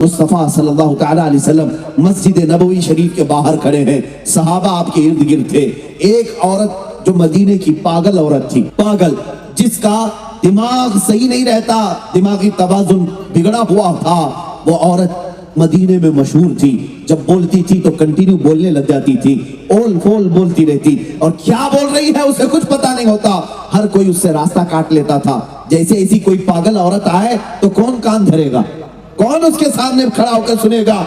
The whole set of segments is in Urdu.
مصطفیٰ صلی اللہ تعالیٰ علیہ وسلم مسجد نبوی شریف کے باہر کھڑے ہیں، صحابہ آپ کے ارد گرد تھے۔ ایک عورت جو مدینے کی پاگل عورت تھی، پاگل جس کا دماغ صحیح نہیں رہتا، دماغی توازن بگڑا ہوا تھا، وہ عورت مدینے میں مشہور تھی۔ جب بولتی تھی تو کنٹینیو بولنے لگ جاتی تھی، اول فول بولتی رہتی، اور کیا بول رہی ہے اسے کچھ پتا نہیں ہوتا، ہر کوئی اس سے راستہ کاٹ لیتا تھا۔ جیسے ایسی کوئی پاگل عورت آئے تو کون کان دھرے گا، کون اس کے سامنے کھڑا ہو کر سنے گا؟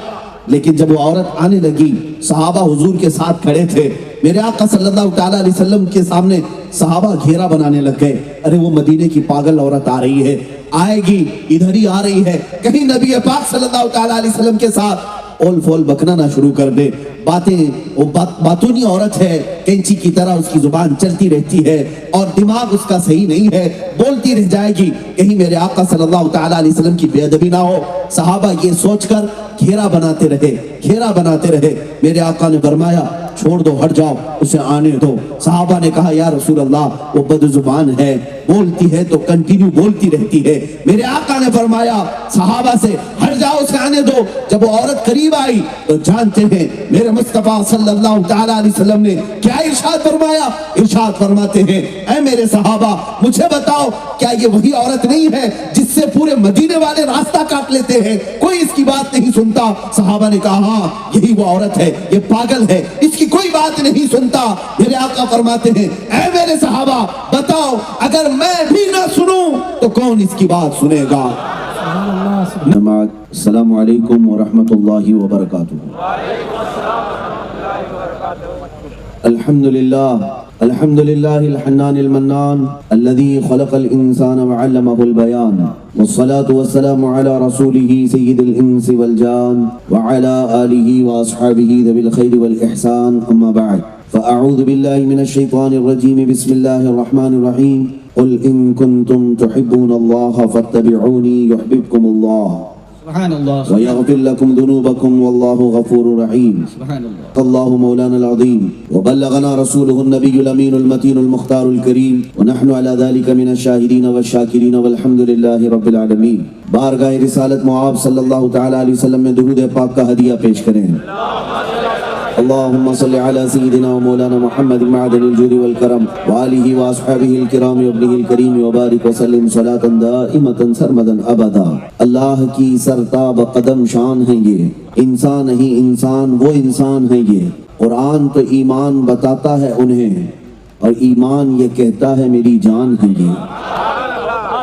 لیکن جب وہ عورت آنے لگی، صحابہ حضور کے ساتھ کھڑے تھے، میرے آقا صلی اللہ تعالیٰ علیہ وسلم کے سامنے صحابہ گھیرا بنانے لگ گئے۔ ارے وہ مدینے کی پاگل عورت آ رہی ہے، آئے گی، ادھر ہی آ رہی ہے، کہیں نبی پاک صلی اللہ تعالیٰ علیہ وسلم کے ساتھ اول فول بکنا نہ شروع کر دے۔ وہ باتونی عورت ہے، کینچی کی طرح اس کی زبان چلتی رہتی ہے اور دماغ اس کا صحیح نہیں ہے، بولتی رہ جائے گی، کہیں میرے آقا صلی اللہ تعالیٰ علیہ وسلم کی بے ادبی نہ ہو۔ صحابہ یہ سوچ کر گھیرا بناتے رہے۔ میرے آقا نے فرمایا چھوڑ دو، ہٹ جاؤ، اسے آنے دو۔ صحابہ نے کہا یا رسول اللہ وہ بد زبان ہے، بولتی ہے تو کنٹینیو بولتی رہتی ہے۔ میرے آقا نے فرمایا صحابہ سے ہٹ جاؤ، اسے آنے دو۔ جب وہ عورت قریب آئی تو جانتے ہیں میرے مصطفیٰ صلی اللہ تعالیٰ علیہ وسلم نے کیا ارشاد فرمایا؟ ارشاد فرماتے ہیں اے میرے صحابہ مجھے بتاؤ، کیا یہ وہی عورت نہیں ہے جس سے پورے مدینے والے راستہ کاٹ لیتے ہیں، کوئی اس کی بات نہیں سنتا؟ صحابہ نے کہا ہاں یہی وہ عورت ہے، یہ پاگل ہے، اس کی کوئی بات نہیں سنتا۔ میرے آقا فرماتے ہیں اے میرے صحابہ بتاؤ، اگر میں بھی نہ سنوں تو کون اس کی بات سنے گا؟ السلام علیکم ورحمۃ اللہ وبرکاتہ۔ الحمد للہ الحنان المنان الذي خلق الانسان وعلمه البيان، والصلاة والسلام على رسوله سيد الانس والجان وعلى آله واصحابه ذوي الخير والاحسان، اما بعد فاعوذ باللہ من الشیطان الرجیم، بسم اللہ الرحمن الرحیم، قل ان کنتم تحبون اللہ فاتبعونی یحببکم اللہ سبحان اللہ ويغفر لكم ذنوبكم والله غفور رحيم۔ سبحان اللہ الله مولانا العظيم وبلغنا رسوله النبي الأمين المتين المختار الكريم، ونحن على ذلك من الشاهدين والشاكرين والحمد لله رب العالمين۔ بارگاہ رسالت معاب صلی اللہ تعالی علیہ وسلم میں درود پاک کا ہدیہ پیش کریں۔ اللهم صل على سيدنا ومولانا محمد معدن الجود والكرم وآله وأصحابه الكرام وابنه الكريم وبارك وسلم صلاة دائمة سرمدا أبدا۔ اللہ کی سرتاب قدم شان ہیں یہ، انسان نہیں انسان وہ انسان ہیں یہ۔ قرآن تو ایمان بتاتا ہے انہیں، اور ایمان یہ کہتا ہے میری جان ہے یہ۔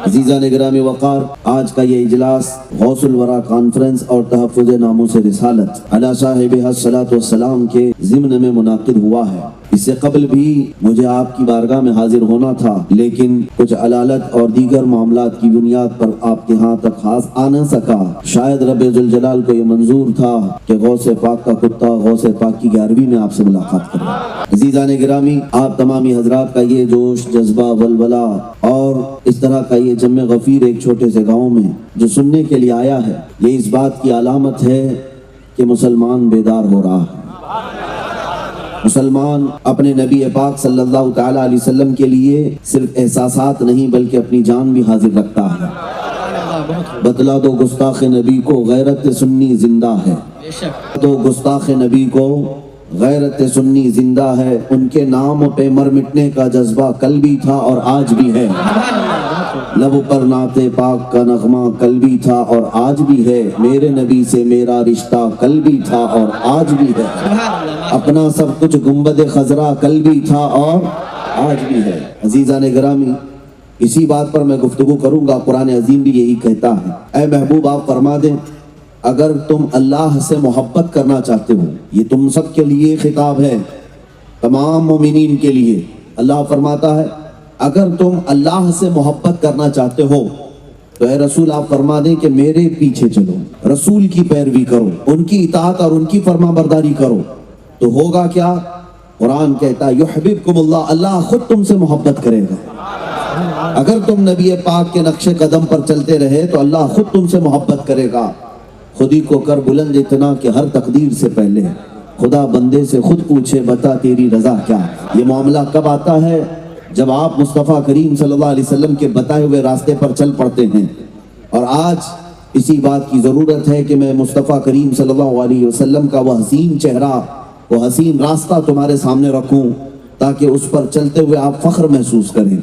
عزیزان گرامی وقار، آج کا یہ اجلاس غوث الورا کانفرنس اور تحفظ ناموس رسالت علی صاحبہ الصلاۃ والسلام کے ضمن میں منعقد ہوا ہے۔ اس سے قبل بھی مجھے آپ کی بارگاہ میں حاضر ہونا تھا، لیکن کچھ علالت اور دیگر معاملات کی بنیاد پر آپ کے ہاں تک خاص آ نہ سکا۔ شاید رب ذوالجلال کو یہ منظور تھا کہ غوث پاک کا کتا غوث پاک کی 11ویں میں آپ سے ملاقات کرے۔ عزیزان گرامی، آپ تمامی حضرات کا یہ جوش، جذبہ، ولولہ اور اس طرح کا یہ جمع غفیر ایک چھوٹے سے گاؤں میں جو سننے کے لیے آیا ہے، یہ اس بات کی علامت ہے کہ مسلمان بیدار ہو رہا ہے۔ مسلمان اپنے نبی پاک صلی اللہ تعالیٰ علیہ وسلم کے لیے صرف احساسات نہیں بلکہ اپنی جان بھی حاضر رکھتا ہے۔ بتلا دو گستاخ نبی کو غیرت سنی زندہ ہے، دو گستاخ نبی کو غیرت سنی زندہ ہے، ان کے نام پہ مر مٹنے کا جذبہ کل بھی تھا اور آج بھی ہے۔ لب پر نعت پاک کا نغمہ کل بھی تھا اور آج بھی ہے، میرے نبی سے میرا رشتہ کل بھی تھا اور آج بھی ہے، اپنا سب کچھ گنبد خضرا کل بھی تھا اور آج بھی ہے۔ عزیزان گرامی، اسی بات پر میں گفتگو کروں گا۔ قرآن عظیم بھی یہی کہتا ہے، اے محبوب آپ فرما دیں اگر تم اللہ سے محبت کرنا چاہتے ہو، یہ تم سب کے لیے خطاب ہے، تمام مومنین کے لیے۔ اللہ فرماتا ہے اگر تم اللہ سے محبت کرنا چاہتے ہو تو اے رسول آپ فرما دیں کہ میرے پیچھے چلو، رسول کی پیروی کرو، ان کی اطاعت اور ان کی فرما برداری کرو، تو ہوگا کیا؟ قرآن کہتا ہے یحببکم اللہ، اللہ خود تم سے محبت کرے گا۔ اگر تم نبی پاک کے نقش قدم پر چلتے رہے تو اللہ خود تم سے محبت کرے گا۔ خودی کو کر بلند اتنا کہ ہر تقدیر سے پہلے خدا بندے سے خود پوچھے بتا تیری رضا کیا۔ یہ معاملہ کب آتا ہے؟ جب آپ مصطفیٰ کریم صلی اللہ علیہ وسلم کے بتائے ہوئے راستے پر چل پڑتے ہیں۔ اور آج اسی بات کی ضرورت ہے کہ میں مصطفیٰ کریم صلی اللہ علیہ وسلم کا وہ حسین چہرہ، وہ حسین راستہ تمہارے سامنے رکھوں تاکہ اس پر چلتے ہوئے آپ فخر محسوس کریں۔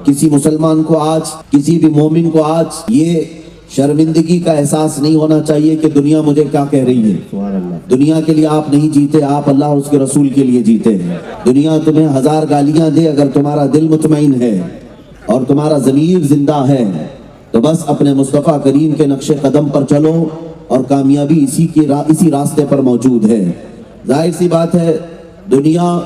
کسی مسلمان کو آج، کسی بھی مومن کو آج یہ شرمندگی کا احساس نہیں ہونا چاہیے کہ دنیا مجھے کیا کہہ رہی ہے۔ دنیا کے لیے آپ نہیں جیتے، آپ اللہ اور اس کے رسول کے لیے جیتے ہیں۔ دنیا تمہیں ہزار گالیاں دے، اگر تمہارا دل مطمئن ہے اور تمہارا ضمیر زندہ ہے تو بس اپنے مصطفیٰ کریم کے نقش قدم پر چلو اور کامیابی اسی راستے پر موجود ہے۔ ظاہر سی بات ہے، دنیا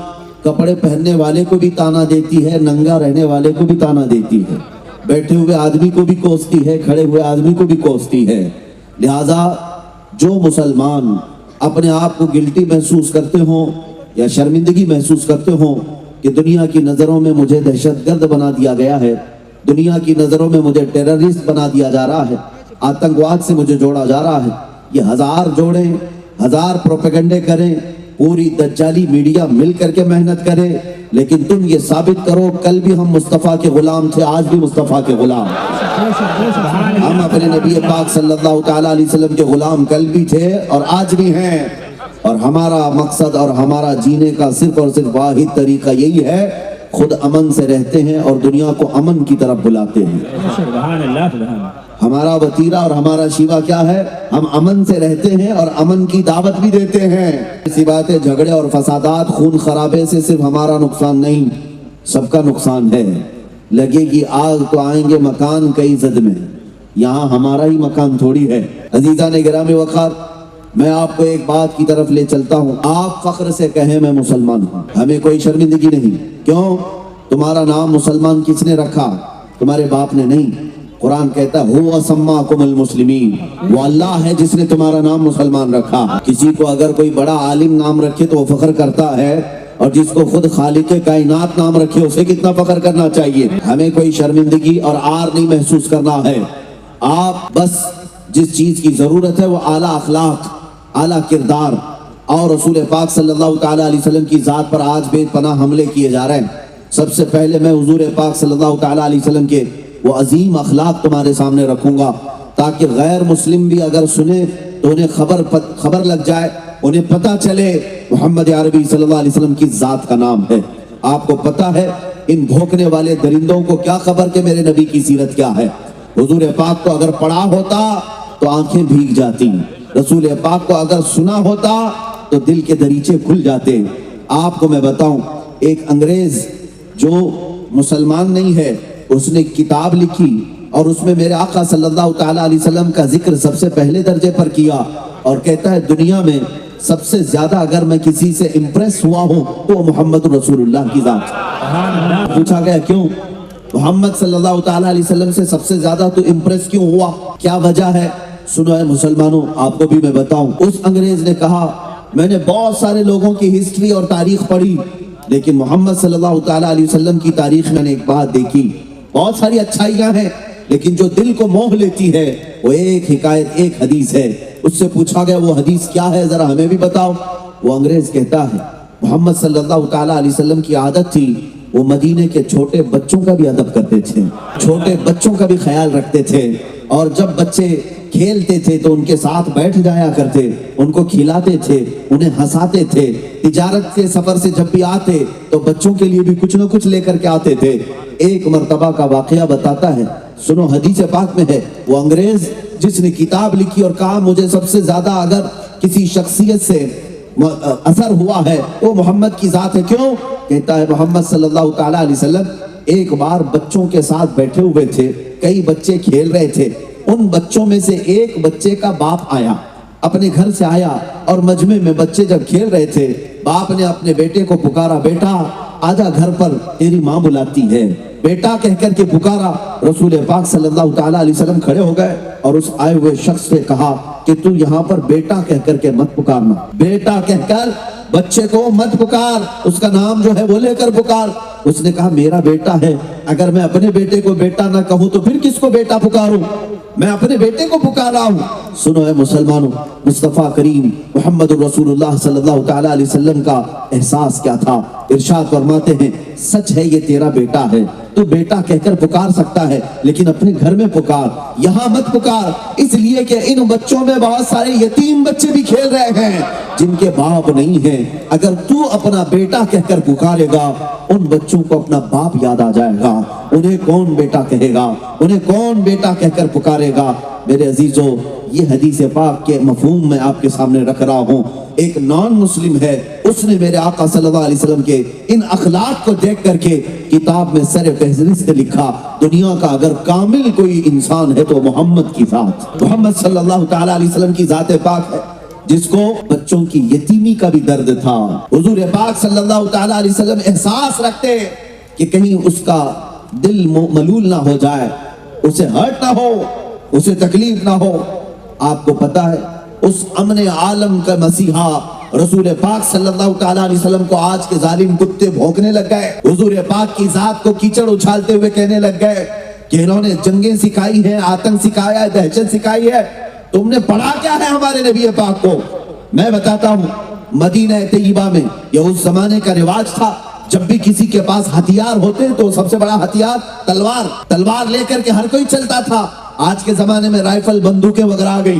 کپڑے پہننے والے کو بھی تانا دیتی ہے، ننگا رہنے والے کو بھی تانا دیتی ہے، بیٹھے ہوئے آدمی کو بھی کوستی ہے، کھڑے ہوئے آدمی کو بھی کوستی ہے۔ لہٰذا جو مسلمان اپنے آپ کو گلٹی محسوس کرتے ہوں یا شرمندگی محسوس کرتے ہوں کہ دنیا کی نظروں میں مجھے دہشت گرد بنا دیا گیا ہے، دنیا کی نظروں میں مجھے ٹیررسٹ بنا دیا جا رہا ہے، آتنکواد سے مجھے جوڑا جا رہا ہے، یہ ہزار جوڑیں، ہزار پروپیگنڈے کریں، پوری دجالی میڈیا مل کر کے محنت کرے، لیکن تم یہ ثابت کرو کل بھی ہم مصطفیٰ کے غلام تھے، آج بھی مصطفیٰ کے غلام، ہم اپنے نبی پاک صلی اللہ تعالیٰ علیہ وسلم کے غلام کل بھی تھے اور آج بھی ہیں، اور ہمارا مقصد اور ہمارا جینے کا صرف اور صرف واحد طریقہ یہی ہے، خود امن سے رہتے ہیں اور دنیا کو امن کی طرف بلاتے ہیں۔ سبحان اللہ، سبحان اللہ۔ ہمارا وتیرہ اور ہمارا شیوا کیا ہے؟ ہم امن سے رہتے ہیں اور امن کی دعوت بھی دیتے ہیں۔ اسی بات ہے، جھگڑے اور فسادات، خون خرابے سے صرف ہمارا نقصان نہیں، سب کا نقصان ہے۔ لگے گی آگ تو آئیں گے مکان کئی زد میں، یہاں ہمارا ہی مکان تھوڑی ہے۔ عزیزان گرامی وقار، میں آپ کو ایک بات کی طرف لے چلتا ہوں، آپ فخر سے کہیں میں مسلمان ہوں، ہمیں کوئی شرمندگی نہیں۔ کیوں؟ تمہارا نام مسلمان کس نے رکھا؟ تمہارے باپ نے نہیں۔ قرآن کہتا ہے هو سماکم المسلمین، وہ اللہ ہے جس نے تمہارا نام مسلمان رکھا۔ کسی کو اگر کوئی بڑا عالم نام رکھے تو وہ فخر کرتا ہے، اور جس کو خود خالق کائنات نام رکھے اسے کتنا فخر کرنا چاہیے۔ ہمیں کوئی شرمندگی اور عار نہیں محسوس کرنا ہے۔ آپ بس جس چیز کی ضرورت ہے وہ اعلیٰ اخلاق، اعلیٰ کردار، اور رسول پاک صلی اللہ تعالیٰ علیہ وسلم کی ذات پر آج بے پناہ حملے کیے جا رہے ہیں۔ سب سے پہلے میں حضور پاک صلی اللہ تعالیٰ علیہ وسلم کے وہ عظیم اخلاق تمہارے سامنے رکھوں گا، تاکہ غیر مسلم بھی اگر سنے تو انہیں خبر لگ جائے، انہیں پتہ چلے محمد عربی صلی اللہ علیہ وسلم کی ذات کا نام ہے۔ آپ کو پتہ ہے ان بھوکنے والے درندوں کو کیا خبر کہ میرے نبی کی سیرت کیا ہے؟ حضور پاک کو اگر پڑھا ہوتا تو آنکھیں بھیگ جاتی، رسول پاک کو اگر سنا ہوتا تو دل کے دریچے کھل جاتے۔ آپ کو میں بتاؤں، ایک انگریز جو مسلمان نہیں ہے، اس نے کتاب لکھی اور اس میں میرے آقا صلی اللہ تعالیٰ علیہ وسلم کا ذکر سب سے پہلے درجے پر کیا، اور کہتا ہے دنیا میں سب سے زیادہ اگر میں کسی سے امپریس ہوا ہوں تو محمد رسول اللہ کی ذات۔ پوچھا گیا کیوں؟ محمد صلی اللہ تعالیٰ علیہ وسلم سے سب سے زیادہ تو امپریس کیوں ہوا؟ کیا وجہ ہے؟ سنو اے مسلمانوں، آپ کو بھی میں بتاؤں۔ اس انگریز نے کہا میں نے بہت سارے لوگوں کی ہسٹری اور تاریخ پڑھی، لیکن محمد صلی اللہ تعالیٰ علیہ وسلم کی تاریخ میں نے ایک بات دیکھی، بہت ساری اچھائیاں ہیں لیکن جو دل کو موہ لیتی ہے وہ ایک حکایت، ایک حدیث ہے۔ اس سے پوچھا گیا وہ حدیث کیا ہے، ذرا ہمیں بھی بتاؤ۔ وہ انگریز کہتا ہے محمد صلی اللہ تعالیٰ علیہ وسلم کی عادت تھی وہ مدینے کے چھوٹے بچوں کا بھی ادب کرتے تھے، چھوٹے بچوں کا بھی خیال رکھتے تھے، اور جب بچے کھیلتے تھے تو ان کے ساتھ بیٹھ جایا کرتے، ان کو کھلاتے تھے، انہیں ہنساتے تھے، تجارت کے سفر سے جب بھی آتے تو بچوں کے لیے بھی کچھ نہ کچھ لے کر کے آتے تھے۔ ایک مرتبہ کا واقعہ بتاتا ہے، سنو حدیث پاک میں ہے، وہ انگریز جس نے کتاب لکھی اور کہا مجھے سب سے زیادہ اگر کسی شخصیت سے اثر ہوا ہے وہ محمد کی ذات ہے۔ کیوں؟ کہتا ہے محمد صلی اللہ تعالیٰ علیہ وسلم ایک بار بچوں کے ساتھ بیٹھے ہوئے تھے، کئی بچے کھیل رہے تھے، ان بچوں میں سے ایک بچے کا باپ آیا، اپنے گھر سے آیا، اور مجمع میں بچے جب کھیل رہے تھے باپ نے اپنے بیٹے کو پکارا، بیٹا آجا گھر پر تیری ماں بلاتی ہے، بیٹا کہہ کر کے پکارا۔ رسول پاک صلی اللہ تعالیٰ علیہ وسلم کھڑے ہو گئے اور اس آئے ہوئے شخص سے کہا کہ تو یہاں پر بیٹا کہہ کر کے مت پکارنا، بیٹا کہہ کر بچے کو مت پکار، اس کا نام جو ہے وہ لے کر پکار۔ اس نے کہا میرا بیٹا ہے، اگر میں اپنے بیٹے کو بیٹا نہ کہوں تو پھر کس کو بیٹا پکاروں؟ میں اپنے بیٹے کو پکار رہا ہوں۔ سنو اے مسلمانوں، مصطفیٰ کریم محمد رسول اللہ صلی اللہ تعالی علیہ وسلم کا احساس کیا تھا؟ ارشاد فرماتے ہیں سچ ہے یہ تیرا بیٹا ہے، تو بیٹا کہہ کر پکار سکتا ہے، لیکن اپنے گھر میں پکار، یہاں مت پکار، اس لیے کہ ان بچوں میں بہت سارے یتیم بچے بھی کھیل رہے ہیں جن کے باپ نہیں ہیں۔ اگر تو اپنا بیٹا کہہ کر پکارے گا، ان بچوں کو اپنا باپ یاد آ جائے گا، انہیں کون بیٹا کہے گا، انہیں کون بیٹا کہہ کر پکارے گا؟ میرے عزیزو، یہ حدیث پاک کے مفہوم میں آپ کے سامنے رکھ رہا ہوں۔ ایک نان مسلم ہے، اس نے میرے آقا صلی اللہ علیہ وسلم کے ان اخلاق کو دیکھ کر کے کتاب میں سر فہرست لکھا، دنیا کا اگر کامل کوئی انسان ہے تو محمد کی ذات، محمد صلی اللہ تعالی علیہ وسلم کی ذات پاک ہے، جس کو بچوں کی یتیمی کا بھی درد تھا۔ حضور پاک صلی اللہ تعالی علیہ وسلم احساس رکھتے کہ کہیں اس کا دل ملول نہ ہو جائے، اسے ہرٹ نہ ہو، اسے تکلیف نہ ہو۔ آپ کو پتا ہے اس امن عالم کا مسیحا رسول پاک صلی اللہ تعالی علیہ وسلم کو آج کے ظالم کتے بھونکنے لگ گئے، حضور پاک کی ذات کو کیچڑ اچھالتے ہوئے کہنے لگ گئے کہ انہوں نے جنگیں سکھائی ہیں، آتنک سکھایا ہے، دہشت سکھائی ہے، تم نے پڑھا کیا ہے ہمارے نبی پاک کو؟ میں بتاتا ہوں، مدینہ طیبہ میں یہ اس زمانے کا رواج تھا، جب بھی کسی کے پاس ہتھیار ہوتے تو سب سے بڑا ہتھیار تلوار لے کر کے ہر کوئی چلتا تھا۔ آج کے زمانے میں رائفل بندوقیں وغیرہ آ گئی،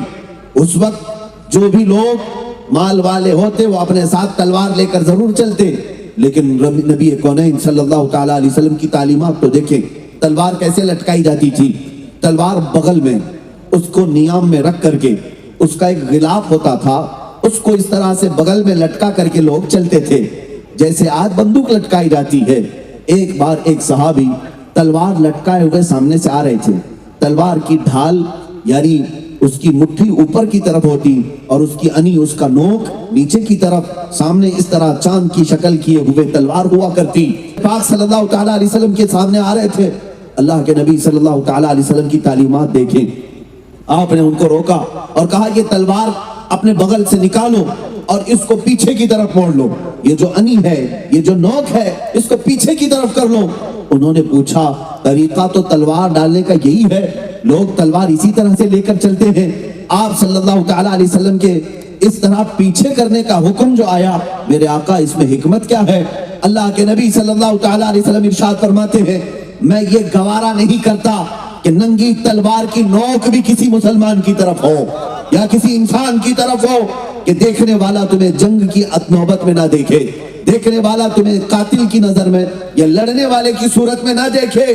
اس وقت جو بھی لوگ مال والے ہوتے وہ اپنے ساتھ تلوار لے کر ضرور چلتے، لیکن نبی کونین صلی اللہ تعالی علیہ وسلم کی تعلیمات تو دیکھیں، تلوار کیسے لٹکائی جاتی تھی۔ تلوار بغل میں، اس کو نیام میں رکھ کر کے، اس کا ایک غلاف ہوتا تھا، اس کو اس طرح سے بغل میں لٹکا کر کے لوگ چلتے تھے جیسے آج بندوق لٹکائی جاتی ہے۔ ایک بار ایک صحابی تلوار لٹکائے ہوئے سامنے سے آ رہے تھے، تلوار کی ڈھال یعنی اس کی مٹھی اوپر کی طرف ہوتی اور اس کی انی، اس کا نوک نیچے کی طرف، سامنے اس طرح چاند کی شکل کیے ہوئے تلوار ہوا کرتی۔ پاک صلی اللہ تعالی علیہ وسلم کے سامنے آ رہے تھے، اللہ کے نبی صلی اللہ تعالی علیہ وسلم کی تعلیمات دیکھیں، آپ نے ان کو روکا اور کہا یہ تلوار اپنے بغل سے نکالو اور اس کو پیچھے کی طرف موڑ لو، یہ جو انی ہے، یہ جو نوک ہے، اس کو پیچھے کی طرف کر لو۔ انہوں نے پوچھا طریقہ تو تلوار ڈالنے کا یہی ہے، لوگ تلوار اسی طرح سے لے کر چلتے ہیں، آپ صلی اللہ تعالی علیہ وسلم کے اس طرح پیچھے کرنے کا حکم جو آیا، میرے آقا اس میں حکمت کیا ہے؟ اللہ کے نبی صلی اللہ تعالی علیہ وسلم ارشاد فرماتے ہیں میں یہ گوارا نہیں کرتا کہ ننگی تلوار کی نوک بھی کسی مسلمان کی طرف ہو یا کسی انسان کی طرف ہو کہ دیکھنے والا تمہیں جنگ کی نوبت میں نہ دیکھے، دیکھنے والا تمہیں قاتل کی نظر میں یا لڑنے والے کی صورت میں نہ دیکھے۔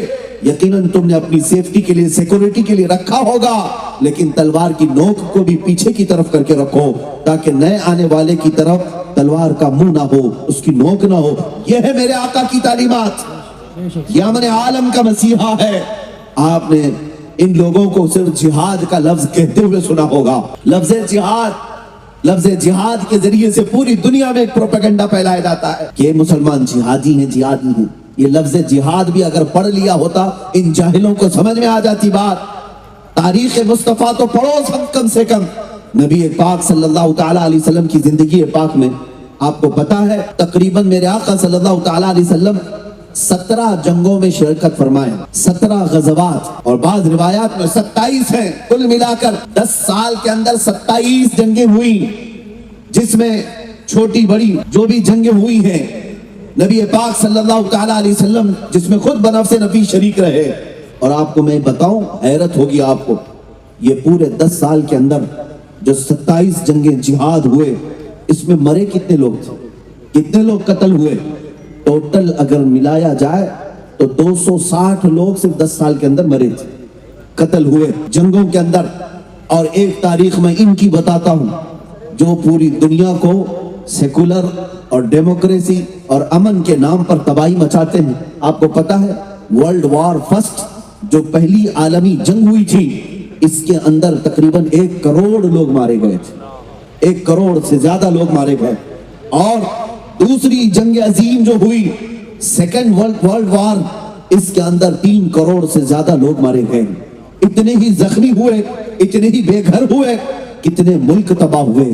یقیناً تم نے اپنی سیفٹی کے لیے، سیکورٹی کے لیے رکھا ہوگا، لیکن تلوار کی نوک کو بھی پیچھے کی طرف کر کے رکھو تاکہ نئے آنے والے کی طرف تلوار کا منہ نہ ہو، اس کی نوک نہ ہو۔ یہ ہے میرے آقا کی تعلیمات، یہ امن عالم کا مسیحا ہے۔ آپ نے ان لوگوں کو صرف جہاد کا لفظ کہتے ہوئے سنا ہوگا، لفظ جہاد کے ذریعے سے پوری دنیا میں ایک پروپیگنڈا پھیلایا جاتا ہے کہ مسلمان جہادی ہیں۔ یہ لفظ جہاد بھی اگر پڑھ لیا ہوتا ان جاہلوں کو سمجھ میں آ جاتی بات۔ تاریخ مصطفیٰ تو پڑھو کم سے کم، نبی پاک صلی اللہ تعالی علیہ وسلم کی زندگی پاک میں آپ کو پتا ہے تقریباً میرے آقا صلی اللہ تعالی علیہ وسلم 17 جنگوں میں شرکت فرمائے، 17 غزوات، اور بعض روایات میں 27 ہیں، کل ملا کر 10 سال کے اندر 27 جنگیں ہوئی، جس میں چھوٹی بڑی جو بھی جنگیں ہوئی ہیں نبی پاک صلی اللہ تعالی علیہ وسلم جس میں خود بنفس نفیس شریک رہے۔ اور آپ کو میں بتاؤں، حیرت ہوگی آپ کو، یہ پورے 10 سال کے اندر جو 27 جنگیں جہاد ہوئے، اس میں مرے کتنے لوگ تھے، کتنے لوگ قتل ہوئے؟ ٹوٹل اگر ملایا جائے تو 260 لوگ صرف 10 سال کے اندر مرے تھے، قتل ہوئے جنگوں کے اندر۔ اور ایک تاریخ میں ان کی بتاتا ہوں جو پوری دنیا کو سیکولر اور ڈیموکریسی اور امن کے نام پر تباہی مچاتے ہیں۔ آپ کو پتا ہے ورلڈ وار فرسٹ جو پہلی عالمی جنگ ہوئی تھی، اس کے اندر تقریباً 1 کروڑ لوگ مارے گئے تھے، 1 کروڑ سے زیادہ لوگ مارے گئے۔ اور دوسری جنگ عظیم جو ہوئی سیکنڈ ورلڈ وار، اس کے اندر 3 کروڑ سے زیادہ لوگ مارے گئے، اتنے ہی زخمی ہوئے، اتنے ہی بے گھر ہوئے، کتنے ملک تباہ ہوئے۔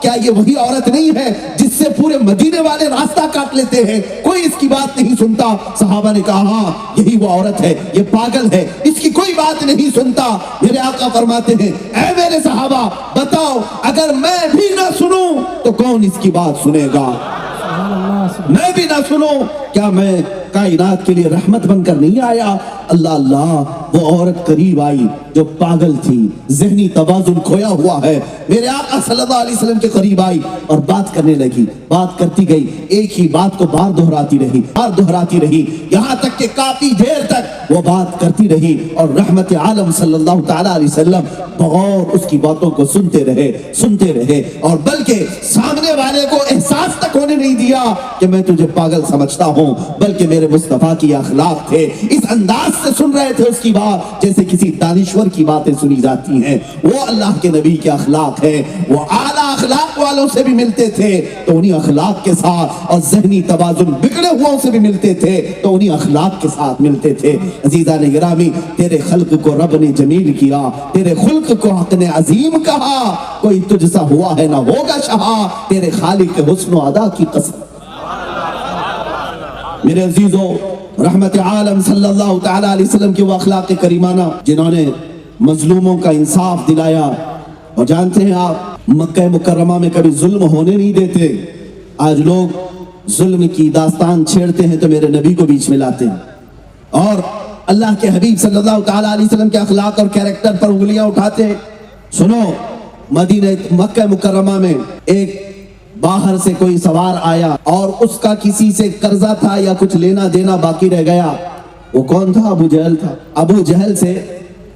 کیا یہ وہی عورت نہیں ہے جس سے پورے مدینے والے راستہ کاٹ لیتے ہیں؟ کوئی اس کی بات نہیں سنتا۔ صحابہ نے کہا ہاں یہی وہ عورت ہے، یہ پاگل ہے، اس کی کوئی بات نہیں سنتا۔ میرے آقا فرماتے ہیں اے میرے صحابہ بتاؤ اگر میں بھی نہ سنوں تو کون اس کی بات سنے گا؟ میں بھی نہ سنوں، کیا میں کائنات کے لیے رحمت بن کر نہیں آیا؟ اللہ اللہ، وہ عورت قریب آئی جو پاگل تھی، ذہنی توازن کھویا ہوا ہے، میرے آقا صلی اللہ علیہ وسلم کے قریب آئی اور بات کرنے لگی، بات کرتی گئی، ایک ہی بات کو بار دہراتی رہی، یہاں تک کہ کافی دیر تک وہ بات کرتی رہی اور رحمت عالم صلی اللہ تعالیٰ علیہ وسلم بغور اس کی باتوں کو سنتے رہے اور بلکہ سامنے والے کو احساس تک ہونے نہیں دیا کہ میں تجھے پاگل سمجھتا ہوں، بلکہ میرے مصطفیٰ کی اخلاق تھے، اس انداز سے سن رہے تھے اس کی بات جیسے کسی دانشور کی باتیں سنی جاتی ہیں۔ وہ اللہ کے نبی کے اخلاق ہے، وہ اعلیٰ اخلاق والوں سے بھی ملتے تھے تو انہی اخلاق کے ساتھ، اور ذہنی توازن بگڑے ہوا سے بھی ملتے تھے تو انہی اخلاق کے ساتھ ملتے تھے۔ عزیزان گرامی، تیرے خلق کو رب نے جمیل کیا، تیرے خلق کو حق نے عظیم کہا، کوئی تجھ سا ہوا ہے نہ ہوگا شہا، تیرے خالق کے حسن و ادا کی قسم۔ میرے عزیزو، رحمت عالم صلی اللہ تعالیٰ علیہ وسلم کی وہ اخلاق کریمانہ جنہوں نے مظلوموں کا انصاف دلایا، اور جانتے ہیں آپ مکہ مکرمہ میں کبھی ظلم ہونے نہیں دیتے۔ آج لوگ ظلم کی داستان چھیڑتے ہیں تو میرے نبی کو بیچ میں لاتے ہیں، اور اللہ کے حبیب صلی اللہ تعالیٰ علیہ وسلم کے اخلاق اور کیریکٹر پر انگلیاں اٹھاتے ہیں۔ سنو، مکہ مکرمہ میں ایک باہر سے کوئی سوار آیا اور اس کا کسی سے قرضہ تھا یا کچھ لینا دینا باقی رہ گیا۔ وہ کون تھا؟ ابو جہل تھا۔ ابو جہل سے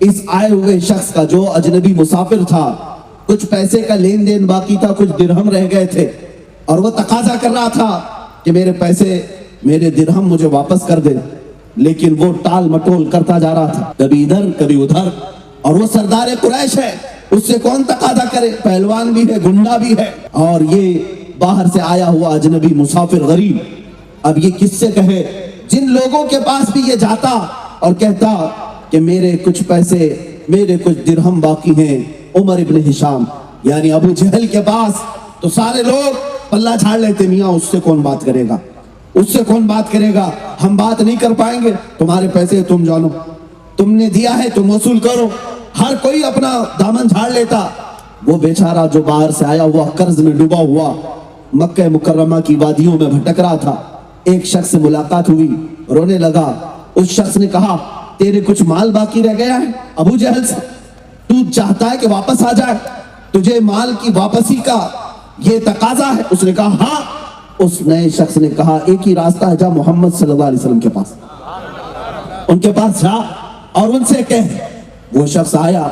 اس آئے ہوئے شخص کا جو اجنبی مسافر تھا کچھ پیسے کا لین دین باقی تھا، کچھ درہم رہ گئے تھے، اور وہ تقاضا کر رہا تھا کہ میرے پیسے، میرے درہم مجھے واپس کر دے، لیکن وہ ٹال مٹول کرتا جا رہا تھا، کبھی ادھر کبھی ادھر، اور وہ سردار قریش ہے، اس سے کون تقاضا کرے؟ پہلوان بھی ہے، گنڈا بھی ہے، اور یہ باہر سے آیا ہوا اجنبی مسافر غریب۔ اب یہ کس سے کہے؟ جن لوگوں کے پاس بھی یہ جاتا اور کہتا کہ میرے کچھ پیسے، میرے کچھ درہم باقی ہیں، عمر ابن ہشام یعنی ابو جہل کے پاس، تو سارے لوگ پلہ جھاڑ لیتے، میاں اس سے کون بات کرے گا، اس سے کون بات کرے گا، ہم بات نہیں کر پائیں گے، تمہارے پیسے تم جانو، تم نے دیا ہے تم وصول کرو۔ ہر کوئی اپنا دامن جھاڑ لیتا۔ وہ بیچارہ جو باہر سے آیا ہوا قرض میں ڈوبا ہوا مکہ مکرمہ کی وادیوں میں بھٹک رہا تھا، ایک شخص سے ملاقات ہوئی، رونے لگا۔ اس شخص نے کہا تیرے کچھ مال باقی رہ گیا ہے ابو جہل سے، تو چاہتا ہے کہ واپس آ جائے، تجھے مال کی واپسی کا یہ تقاضا ہے؟ اس نے کہا ہاں۔ اس نئے شخص نے کہا ایک ہی راستہ ہے، جا محمد صلی اللہ علیہ وسلم کے پاس، ان کے پاس جا اور ان سے کہہ۔ وہ شخص آیا،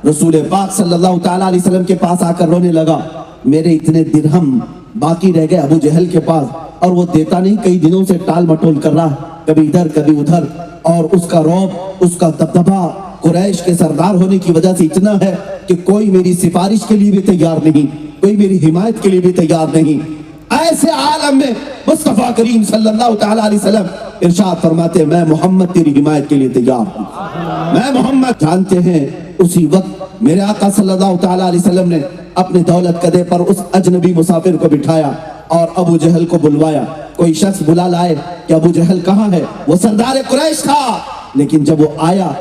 رسول پاک صلی اللہ تعالیٰ علیہ وسلم کے پاس آ کر رونے لگا، میرے اتنے درہم باقی رہ گئے ابو جہل کے پاس، اور وہ دیتا نہیں، کئی دنوں سے ٹال مٹول کر رہا، کبھی ادھر کبھی ادھر، اور اس کا رعب، اس کا دبدبہ قریش کے سردار ہونے کی وجہ سے اتنا ہے کہ کوئی میری سفارش کے لیے بھی تیار نہیں، کوئی میری حمایت کے لیے بھی تیار نہیں۔ ایسے عالم میں مصطفیٰ کریم صلی اللہ تعالیٰ علیہ وسلم ارشاد فرماتے ہیں میں محمد تیری حمایت کے لیے تیار ہوں، میں محمد۔ جانتے ہیں اسی وقت میرے آقا صلی اللہ تعالیٰ علیہ وسلم نے اپنے دولت قدے پر اس اجنبی مسافر کو بٹھایا اور ابو جہل کو بلوایا۔ کوئی شخص بلا لائے کہ ابو جہل کہاں ہے؟ وہ سردار قریش تھا، لیکن جب وہ آیا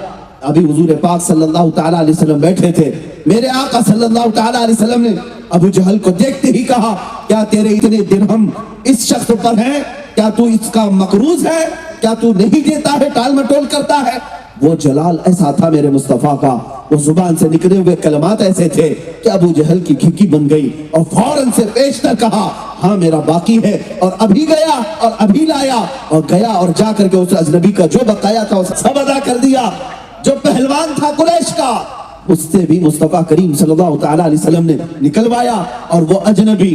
ابھی حضور پاک صلی اللہ تعالیٰ علیہ وسلم بیٹھے تھے، میرے آقا صلی اللہ تعالیٰ علیہ وسلم نے ابو جہل کو دیکھتے ہی کہا کیا تیرے اتنے درہم اس شخص پر ہیں؟ کیا تو اس کا مقروض ہے؟ کیا تو نہیں دیتا ہے، ٹال مٹول کرتا ہے؟ وہ جلال ایسا تھا میرے مصطفیٰ کا، وہ زبان سے نکلے ہوئے کلمات ایسے تھے کہ ابو جہل کی کھکی بن گئی اور فوراً سے پیشتر کہا ہاں میرا باقی ہے، اور ابھی گیا اور ابھی لایا، اور گیا اور جا کر کے اس اجنبی کا جو بقایا تھا اسے سب ادا کر دیا۔ جو پہلوان تھا قریش کا، اس سے بھی مصطفیٰ کریم صلی اللہ تعالیٰ علیہ وسلم نے نکلوایا، اور وہ اجنبی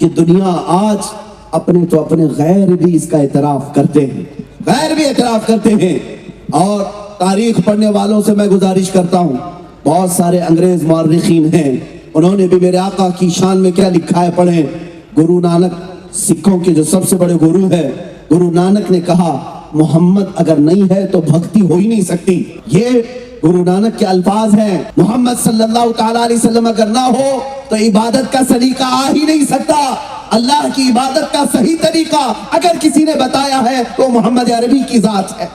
کہ دنیا آج اپنے تو اپنے غیر بھی اس کا اعتراف کرتے ہیں، غیر بھی اعتراف کرتے ہیں۔ اور تاریخ پڑھنے والوں سے میں گزارش کرتا ہوں، بہت سارے انگریز مورخین ہیں، انہوں نے بھی میرے آقا کی شان میں کیا لکھا ہے پڑھیں۔ گرو نانک سکھوں کے جو سب سے بڑے گرو ہے، گرو نانک نے کہا محمد اگر نہیں ہے تو بھکتی ہو ہی نہیں سکتی۔ یہ گرو نانک کے الفاظ ہیں، محمد صلی اللہ تعالیٰ علیہ وسلم اگر نہ ہو تو عبادت کا سلیقہ آ ہی نہیں سکتا۔ اللہ کی عبادت کا صحیح طریقہ اگر کسی نے بتایا ہے تو محمد عربی کی ذات ہے۔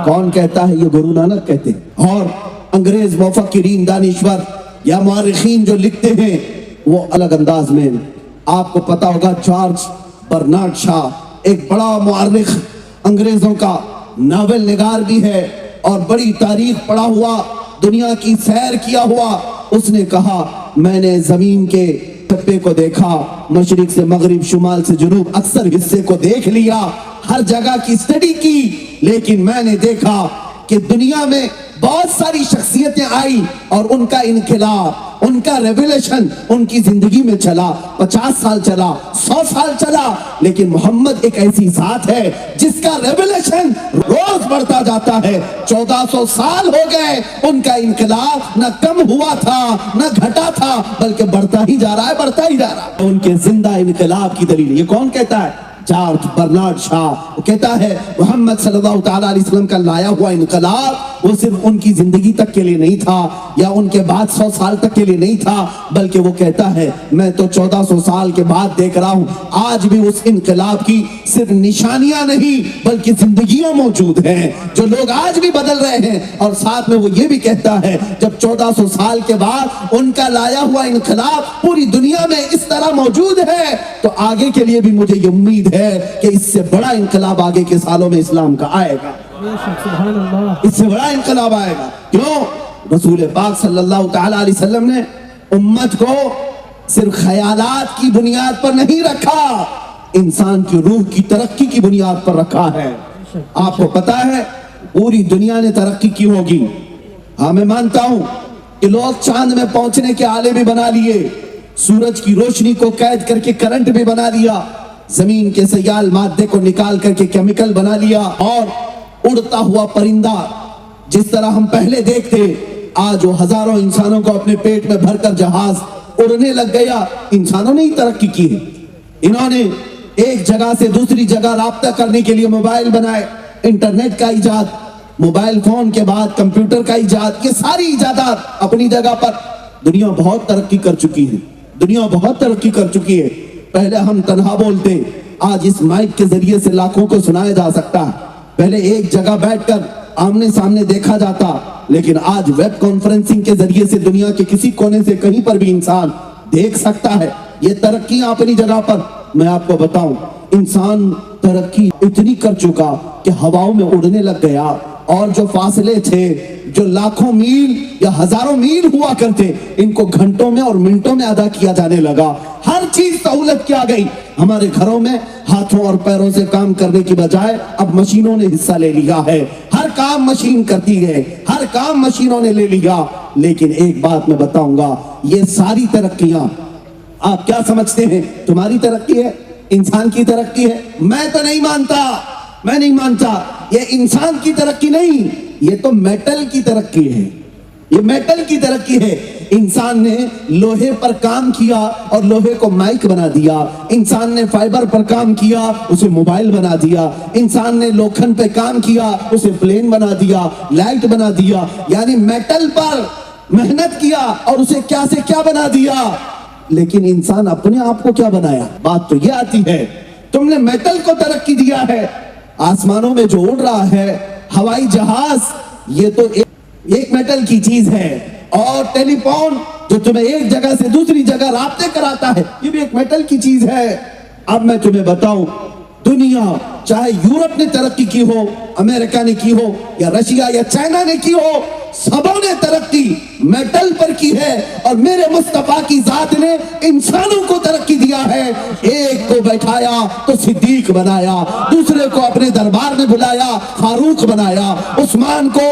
کون کہتا ہے؟ یہ گرو نانک کہتے ہیں۔ اور انگریز مفکرین، دانشور یا مورخین جو لکھتے ہیں وہ الگ انداز میں، آپ کو پتا ہوگا جارج برنارڈ شاہ ایک بڑا مورخ، انگریزوں کا ناول نگار بھی ہے اور بڑی تاریخ پڑھا ہوا، دنیا کی سیر کیا ہوا، اس نے کہا میں نے زمین کے ٹپے کو دیکھا، مشرق سے مغرب، شمال سے جنوب، اکثر حصے کو دیکھ لیا، ہر جگہ کی اسٹڈی کی، لیکن میں نے دیکھا کہ دنیا میں بہت ساری شخصیتیں آئی اور ان کا انقلاب، ان کا ریولیشن ان کی زندگی میں چلا، 50 سال چلا، 100 سال چلا، لیکن محمد ایک ایسی ذات ہے جس کا ریولیشن روز بڑھتا جاتا ہے۔ 1400 سال ہو گئے، ان کا انقلاب نہ کم ہوا تھا نہ گھٹا تھا، بلکہ بڑھتا ہی جا رہا ہے، بڑھتا ہی جا رہا ہے۔ ان کے زندہ انقلاب کی دلیل یہ کون کہتا ہے؟ جارج برنارڈ شاہ۔ وہ کہتا ہے محمد صلی اللہ تعالیٰ علیہ وسلم کا لایا ہوا انقلاب وہ صرف ان کی زندگی تک کے لیے نہیں تھا یا ان کے بعد 100 سال تک کے لیے نہیں تھا، بلکہ وہ کہتا ہے میں تو 1400 سال کے بعد دیکھ رہا ہوں آج بھی اس انقلاب کی صرف نشانیاں نہیں بلکہ زندگیاں موجود ہیں جو لوگ آج بھی بدل رہے ہیں۔ اور ساتھ میں وہ یہ بھی کہتا ہے جب 1400 سال کے بعد ان کا لایا ہوا انقلاب پوری دنیا میں اس طرح موجود ہے تو آگے کے لیے بھی مجھے یہ امید ہے کہ اس سے بڑا انقلاب آگے کے سالوں میں اسلام کا آئے گا، اس سے بڑا انقلاب آئے گا۔ کیوں؟ رسول پاک صلی اللہ تعالیٰ علیہ وسلم نے امت کو صرف خیالات کی بنیاد پر نہیں رکھا، انسان کی روح کی ترقی کی بنیاد پر رکھا ہے۔ آپ کو پتا ہے پوری دنیا نے ترقی کی ہوگی، ہاں میں مانتا ہوں کہ لوگ چاند میں پہنچنے کے آلے بھی بنا لیے، سورج کی روشنی کو قید کر کے کرنٹ بھی بنا لیا، زمین کے سیال مادے کو نکال کر کے کیمیکل بنا لیا، اور اڑتا ہوا پرندہ جس طرح ہم پہلے دیکھتے آج وہ ہزاروں انسانوں کو اپنے پیٹ میں بھر کر جہاز اڑنے لگ گیا۔ انسانوں نے ہی ترقی کی ہے، انہوں نے ایک جگہ سے دوسری جگہ رابطہ کرنے کے لیے موبائل بنائے، انٹرنیٹ کا ایجاد، موبائل فون کے بعد کمپیوٹر کا ایجاد، یہ ساری ایجادات اپنی جگہ پر دنیا بہت ترقی کر چکی ہے، دنیا بہت ترقی کر چکی ہے۔ پہلے ہم تنہا بولتے، آج اس مائک کے ذریعے سے لاکھوں کو سنایا جا سکتا ہے، پہلے ایک جگہ بیٹھ کر آمنے سامنے دیکھا جاتا، لیکن آج ویب کانفرنسنگ کے ذریعے سے دنیا کے کسی کونے سے کہیں پر بھی انسان دیکھ سکتا ہے۔ یہ ترقیاں اپنی جگہ پر، میں آپ کو بتاؤں انسان ترقی اتنی کر چکا کہ ہواؤں میں اڑنے لگ گیا، اور جو فاصلے تھے جو لاکھوں میل یا ہزاروں میل ہوا کرتے ان کو گھنٹوں میں اور منٹوں میں ادا کیا جانے لگا۔ ہر چیز سہولت کی آ گئی، ہمارے گھروں میں ہاتھوں اور پیروں سے کام کرنے کی بجائے اب مشینوں نے حصہ لے لیا ہے، ہر کام مشین کرتی ہے، ہر کام مشینوں نے لے لیا۔ لیکن ایک بات میں بتاؤں گا، یہ ساری ترقیاں آپ کیا سمجھتے ہیں تمہاری ترقی ہے، انسان کی ترقی ہے؟ میں تو نہیں مانتا، میں نہیں مانتا، یہ انسان کی ترقی نہیں، یہ تو میٹل کی ترقی ہے، یہ میٹل کی ترقی ہے۔ انسان نے لوہے پر کام کیا اور لوہے کو مائک بنا دیا، انسان نے فائبر پر کام کیا اسے موبائل بنا دیا، انسان نے لوکھن پہ کام کیا اسے پلین بنا دیا، لائٹ بنا دیا، یعنی میٹل پر محنت کیا اور اسے کیا سے کیا بنا دیا۔ لیکن انسان اپنے آپ کو کیا بنایا؟ بات تو یہ آتی ہے تم نے میٹل کو ترقی دیا ہے، آسمانوں میں جو اڑ رہا ہے ہوائی جہاز یہ تو ایک میٹل کی چیز ہے، اور ٹیلی فون جو تمہیں ایک جگہ سے دوسری جگہ رابطے کراتا ہے یہ بھی ایک میٹل کی چیز ہے۔ اب میں تمہیں بتاؤں دنیا چاہے یورپ نے ترقی کی ہو، امریکہ نے کی ہو، یا رشیا یا چائنا نے کی ہو، سبوں نے ترقی میٹل پر کی ہے اور میرے مصطفیٰ کی ذات نے انسانوں کو ترقی دیا ہے. ایک کو بیٹھایا تو صدیق بنایا, دوسرے کو اپنے دربار میں بلایا فاروق بنایا, عثمان کو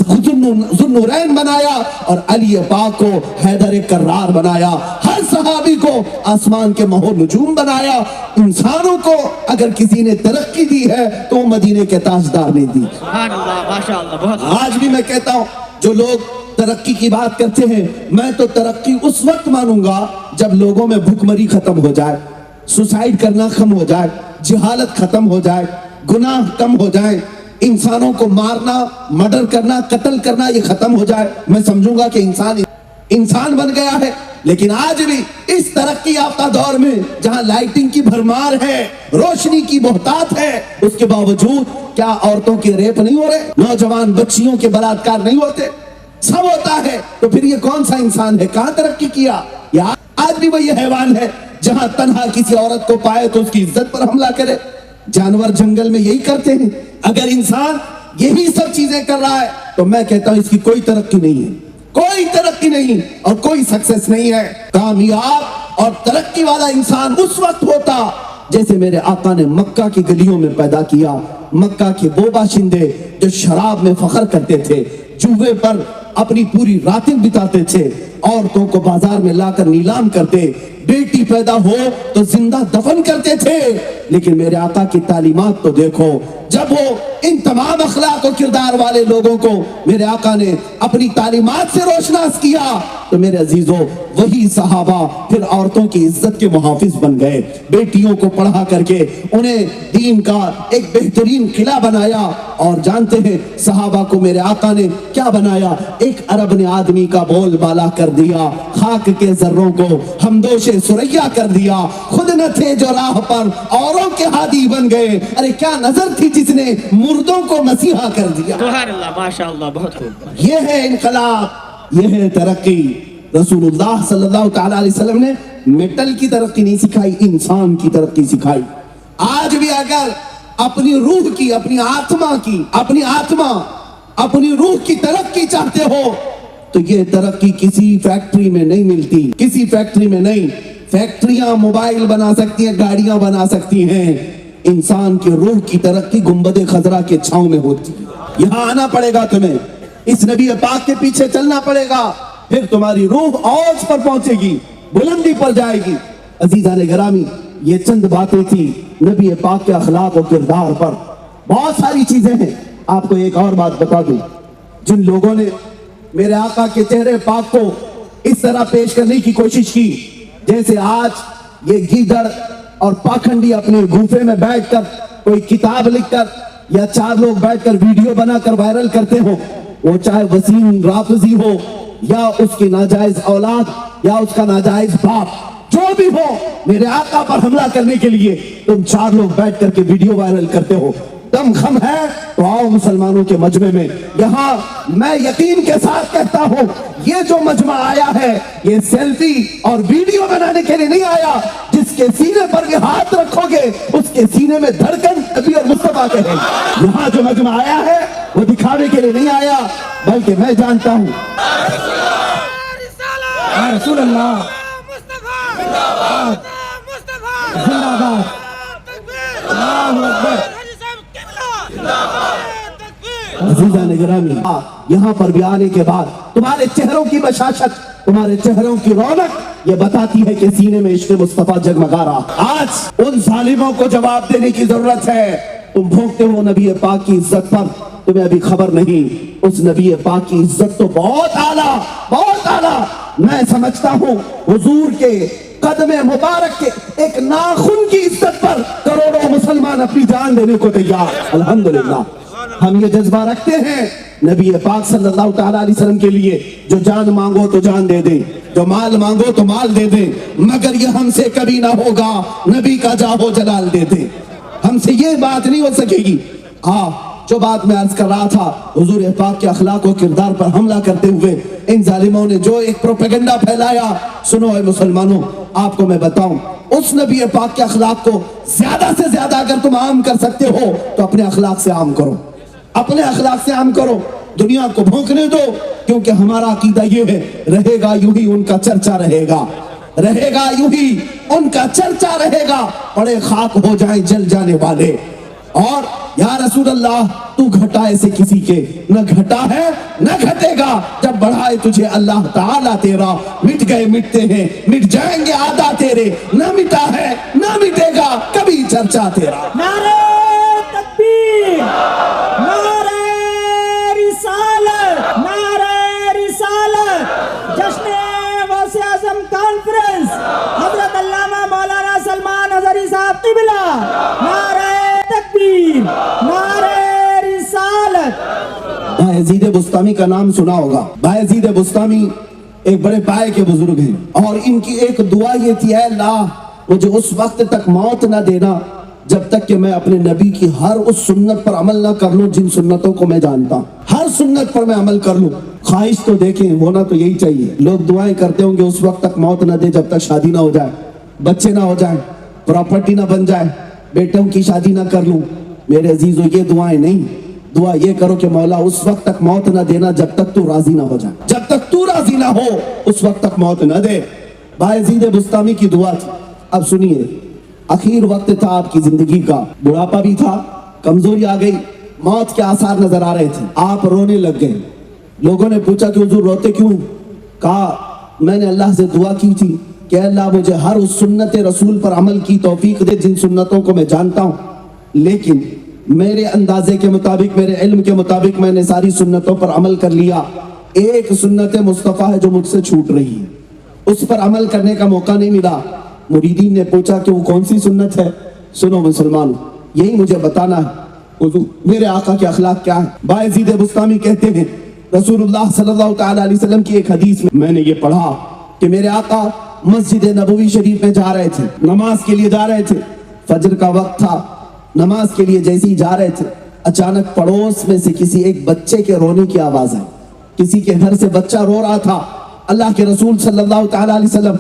ذوالنورین بنایا اور علی پاک کو حیدر کرار بنایا. ہر صحابی کو آسمان کے مہر نجوم بنایا. انسانوں کو اگر کسی نے ترقی دی ہے تو وہ مدینے کے تاجدار نے دی. سبحان اللہ ماشاءاللہ. بہت آج بھی میں کہتا ہوں جو لوگ ترقی کی بات کرتے ہیں, میں تو ترقی اس وقت مانوں گا جب لوگوں میں بھوک مری ختم ہو جائے, سوسائڈ کرنا ختم ہو جائے, جہالت ختم ہو جائے, گناہ کم ہو جائے, انسانوں کو مارنا, مرڈر کرنا, قتل کرنا یہ ختم ہو جائے. میں سمجھوں گا کہ انسان بن گیا ہے. لیکن آج بھی اس ترقی یافتہ دور میں جہاں لائٹنگ کی بھرمار ہے, روشنی کی بہتات ہے, اس کے باوجود کیا عورتوں کے ریپ نہیں ہو رہے, نوجوان بچیوں کے بلاತ್ಕಾರ نہیں ہوتے؟ سب ہوتا ہے. تو پھر یہ کون سا انسان ہے؟ کہاں ترقی کیا؟ یا آج بھی وہی حیوان ہے جہاں تنہا کسی عورت کو پائے تو اس کی عزت پر حملہ کرے. جانور جنگل میں یہی کرتے ہیں. اگر انسان یہی سب چیزیں کر رہا ہے تو میں کہتا ہوں اس کی کوئی ترقی نہیں ہے, کوئی ترقی نہیں اور کوئی سکسیس نہیں ہے. کامیاب اور ترقی والا انسان اس وقت ہوتا جیسے میرے آقا نے مکہ کی گلیوں میں پیدا کیا. مکہ کے وہ باشندے جو شراب میں فخر کرتے تھے, جوے پر اپنی پوری راتیں بتاتے تھے, عورتوں کو بازار میں لا کر نیلام کرتے, بیٹی پیدا ہو تو زندہ دفن کرتے تھے. لیکن میرے آقا کی تعلیمات تو دیکھو, جب وہ ان تمام اخلاق و کردار والے لوگوں کو میرے آقا نے اپنی تعلیمات سے روشناس کیا تو میرے عزیزوں وہی صحابہ پھر عورتوں کی عزت کے محافظ بن گئے. بیٹیوں کو پڑھا کر کے انہیں دین کا ایک بہترین قلعہ بنایا. اور جانتے ہیں صحابہ کو میرے آقا نے کیا بنایا؟ ایک عرب نے آدمی کا بول بالا کر دیا, خاک کے ذروں کو ہمدوش سریا کر دیا. خود نہ تھے جو راہ پر اوروں کے ہادی بن گئے. ارے کیا نظر تھی جس نے مردوں کو مسیحا کر دیا. سبحان اللہ ماشاءاللہ. بہت خوب. یہ ہے انقلاب, یہ ہے ترقی. رسول اللہ صلی اللہ تعالی علیہ وسلم نے میٹل کی ترقی نہیں سکھائی, انسان کی ترقی سکھائی. آج بھی اگر اپنی روح کی, اپنی آتما کی, اپنی روح کی ترقی چاہتے ہو تو یہ ترقی کسی فیکٹری میں نہیں ملتی, کسی فیکٹری میں نہیں. فیکٹریاں موبائل بنا سکتی ہیں, گاڑیاں بنا سکتی ہیں, انسان کی روح کی ترقی گنبد خضرا کے چھاؤں میں ہوتی ہے. یہاں آنا پڑے گا تمہیں, اس نبی پاک کے پیچھے چلنا پڑے گا, پھر تمہاری روح اوج پر پہنچے گی, بلندی پر جائے گی. عزیزان گرامی, یہ چند باتیں تھی نبی پاک کے اخلاق و کردار پر. بہت ساری چیزیں ہیں. آپ کو ایک اور بات بتا دوں, جن لوگوں نے میرے آقا کے چہرے پاک کو اس طرح پیش کرنے کی کوشش کی جیسے آج یہ گیدڑ اور پاکھنڈی اپنے گوفے میں بیٹھ کر کوئی کتاب لکھ کر یا چار لوگ بیٹھ کر ویڈیو بنا کر وائرل کرتے ہو, وہ چاہے وسیم رافضی ہو یا اس کی ناجائز اولاد یا اس کا ناجائز باپ, جو بھی ہو, میرے آقا پر حملہ کرنے کے لیے تم چار لوگ بیٹھ کر کے ویڈیو وائرل کرتے ہو. دم خم ہے تو آؤ مسلمانوں کے مجمع میں. یہاں میں یقین کے ساتھ کہتا ہوں یہ جو مجمع آیا ہے یہ سیلفی اور ویڈیو بنانے کے لیے نہیں آیا. جس کے سینے پر یہ ہاتھ رکھو گے اس کے سینے میں دھڑکن نبی اور مصطفیٰ کے ہے. یہاں جو مجمع آیا ہے وہ دکھاوے کے لیے نہیں آیا, بلکہ میں جانتا ہوں رسول اللہ زندہ باد, اللہ اکبر. عزیزان گرامی, یہاں پر بھی آنے کے بعد تمہارے چہروں کی بشاشت, تمہارے چہروں کی رونق یہ بتاتی ہے کہ سینے میں عشق مصطفیٰ جگمگا رہا. آج ان ظالموں کو جواب دینے کی ضرورت ہے. تم بھونکتے ہو نبی پاک کی عزت پر, تمہیں ابھی خبر نہیں اس نبی پاک کی عزت تو بہت اعلیٰ, بہت اعلیٰ. میں سمجھتا ہوں حضور کے قدم مبارک کے ایک ناخن کی عزت پر کروڑوں مسلمان اپنی جان دینے کو تیار. الحمدللہ ہم یہ جذبہ رکھتے ہیں نبی پاک صلی اللہ تعالیٰ علیہ وسلم کے لیے جو جان مانگو تو جان دے دیں, جو مال مانگو تو مال دے دیں, مگر یہ ہم سے کبھی نہ ہوگا نبی کا جاہو جلال دے دیں. ہم سے یہ بات نہیں ہو سکے گی. جو بات میں عرض کر رہا تھا, حضور پاک کے اخلاق و کردار پر حملہ کرتے ہوئے ان ظالموں نے جو ایک پروپیگنڈا پھیلایا, سنو اے مسلمانوں, آپ کو میں بتاؤں اس نبی پاک کے اخلاق کو زیادہ سے زیادہ اگر تم عام کر سکتے ہو تو اپنے اخلاق سے عام کرو, اپنے اخلاق سے عام کرو. دنیا کو بھونکنے دو, کیونکہ ہمارا عقیدہ یہ ہے رہے گا یوں ہی ان کا چرچا رہے گا، رہے گا یوں ہی ان کا چرچا رہے گا، پڑے خاک ہو جائیں جل جانے والے۔ اور یا رسول اللہ تو گھٹائے سے کسی کے نہ گھٹا ہے نہ گھٹے گا، جب بڑھائے تجھے اللہ تعالیٰ تیرا، مٹ گئے مٹتے ہیں مٹ جائیں گے آدھا تیرے، نہ مٹا ہے نہ مٹے گا کبھی چرچا تیرا۔ نعرہ تکبیر، نعرہ رسالت، نعرہ رسالت، جشن غوث اعظم کانفرنس حضرت علامہ مولانا سلمان اظہری صاحب قبلہ، نعرہ تکبیر، نعرہ رسالت۔ بایزید بسطامی کا نام سنا ہوگا۔ بایزید بسطامی ایک بڑے پائے کے بزرگ ہیں، اور ان کی ایک دعا یہ تھی، اے اللہ مجھے اس وقت تک موت نہ دینا جب تک کہ میں اپنے نبی کی ہر اس سنت پر عمل نہ کر لوں جن سنتوں کو میں جانتا ہوں، ہر سنت پر میں عمل کر لوں۔ خواہش تو دیکھیں، ہونا تو یہی چاہیے، لوگ دعائیں کرتے ہوں گے اس وقت تک موت نہ دے جب تک شادی نہ ہو جائے، بچے نہ ہو جائیں، پراپرٹی نہ بن جائے، بیٹوں کی شادی نہ کر لوں۔ میرے عزیزو یہ دعائیں نہیں، دعا یہ کرو کہ مولا اس وقت تک موت نہ دینا جب تک تو راضی نہ ہو جائے، جب تک تو راضی نہ ہو اس وقت تک موت نہ دے۔ بایزید بسطامی کی دعا تھی۔ اب سنیے، اخیر وقت تھا آپ کی زندگی کا، بڑھاپا بھی تھا، کمزوری آ گئی، موت کے آثار نظر آ رہے تھے، آپ رونے لگ گئے۔ لوگوں نے پوچھا کہ حضور روتے کیوں؟ کہا میں نے اللہ سے دعا کی تھی کہ اللہ مجھے ہر اس سنت رسول پر عمل کی توفیق دے جن سنتوں کو میں جانتا ہوں، لیکن میرے اندازے کے مطابق، میرے علم کے مطابق میں نے ساری سنتوں پر عمل کر لیا، ایک سنت مصطفیٰ ہے جو مجھ سے چھوٹ رہی ہے، اس پر عمل کرنے کا موقع نہیں ملا۔ مریدین نے پوچھا کہ وہ کون سی سنت ہے؟ سنو مسلمانوں، یہی مجھے بتانا ہے حضور میرے آقا کے اخلاق کیا ہے۔ بایزید بسطامی کہتے ہیں رسول اللہ صلی اللہ تعالیٰ علیہ وسلم کی ایک حدیث میں نے یہ پڑھا کہ میرے آقا مسجد نبوی شریف میں جا رہے تھے، نماز کے لیے جا رہے تھے، فجر کا وقت تھا، نماز کے لیے جیسے ہی جا رہے تھے اچانک پڑوس میں سے کسی ایک بچے کے رونے کی آواز آئی، کسی کے گھر سے بچہ رو رہا تھا۔ اللہ کے رسول صلی اللہ تعالیٰ علیہ وسلم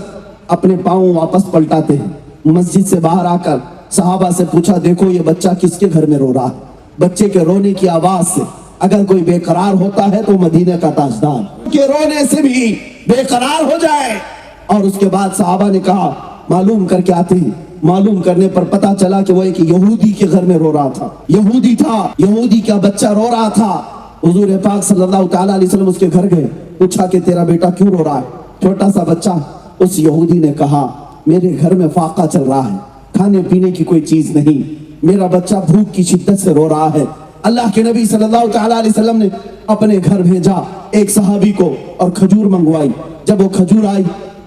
اپنے پاؤں واپس پلٹاتے ہیں، مسجد سے باہر آ کر صحابہ سے پوچھا دیکھو یہ بچہ کس کے گھر میں رو رہا ہے؟ بچے کے رونے کی آواز سے اگر کوئی بے قرار ہوتا ہے تو مدینہ کا تاجدار کے رونے سے بھی بے قرار ہو جائے۔ اور اس کے بعد صحابہ نے کہا معلوم کر کے آتے ہیں، معلوم کرنے پر پتا چلا کہ وہ ایک یہودی کے گھر میں رو رہا تھا، یہودی تھا، یہودی کا بچہ رو رہا تھا۔ حضور پاک صلی اللہ تعالیٰ علیہ وسلم اس کے گھر گئے، پوچھا کہ تیرا بیٹا کیوں رو رہا ہے؟ چھوٹا سا بچہ۔ اس یہودی نے کہا میرے گھر میں فاقہ چل رہا ہے، کھانے پینے کی کوئی چیز نہیں، میرا بچہ بھوک کی شدت سے رو رہا ہے۔ اللہ کے نبی صلی اللہ تعالیٰ علیہ وسلم نے اپنے گھر بھیجا ایک صحابی کو اور کھجور منگوائی۔ جب وہ کھجور آئی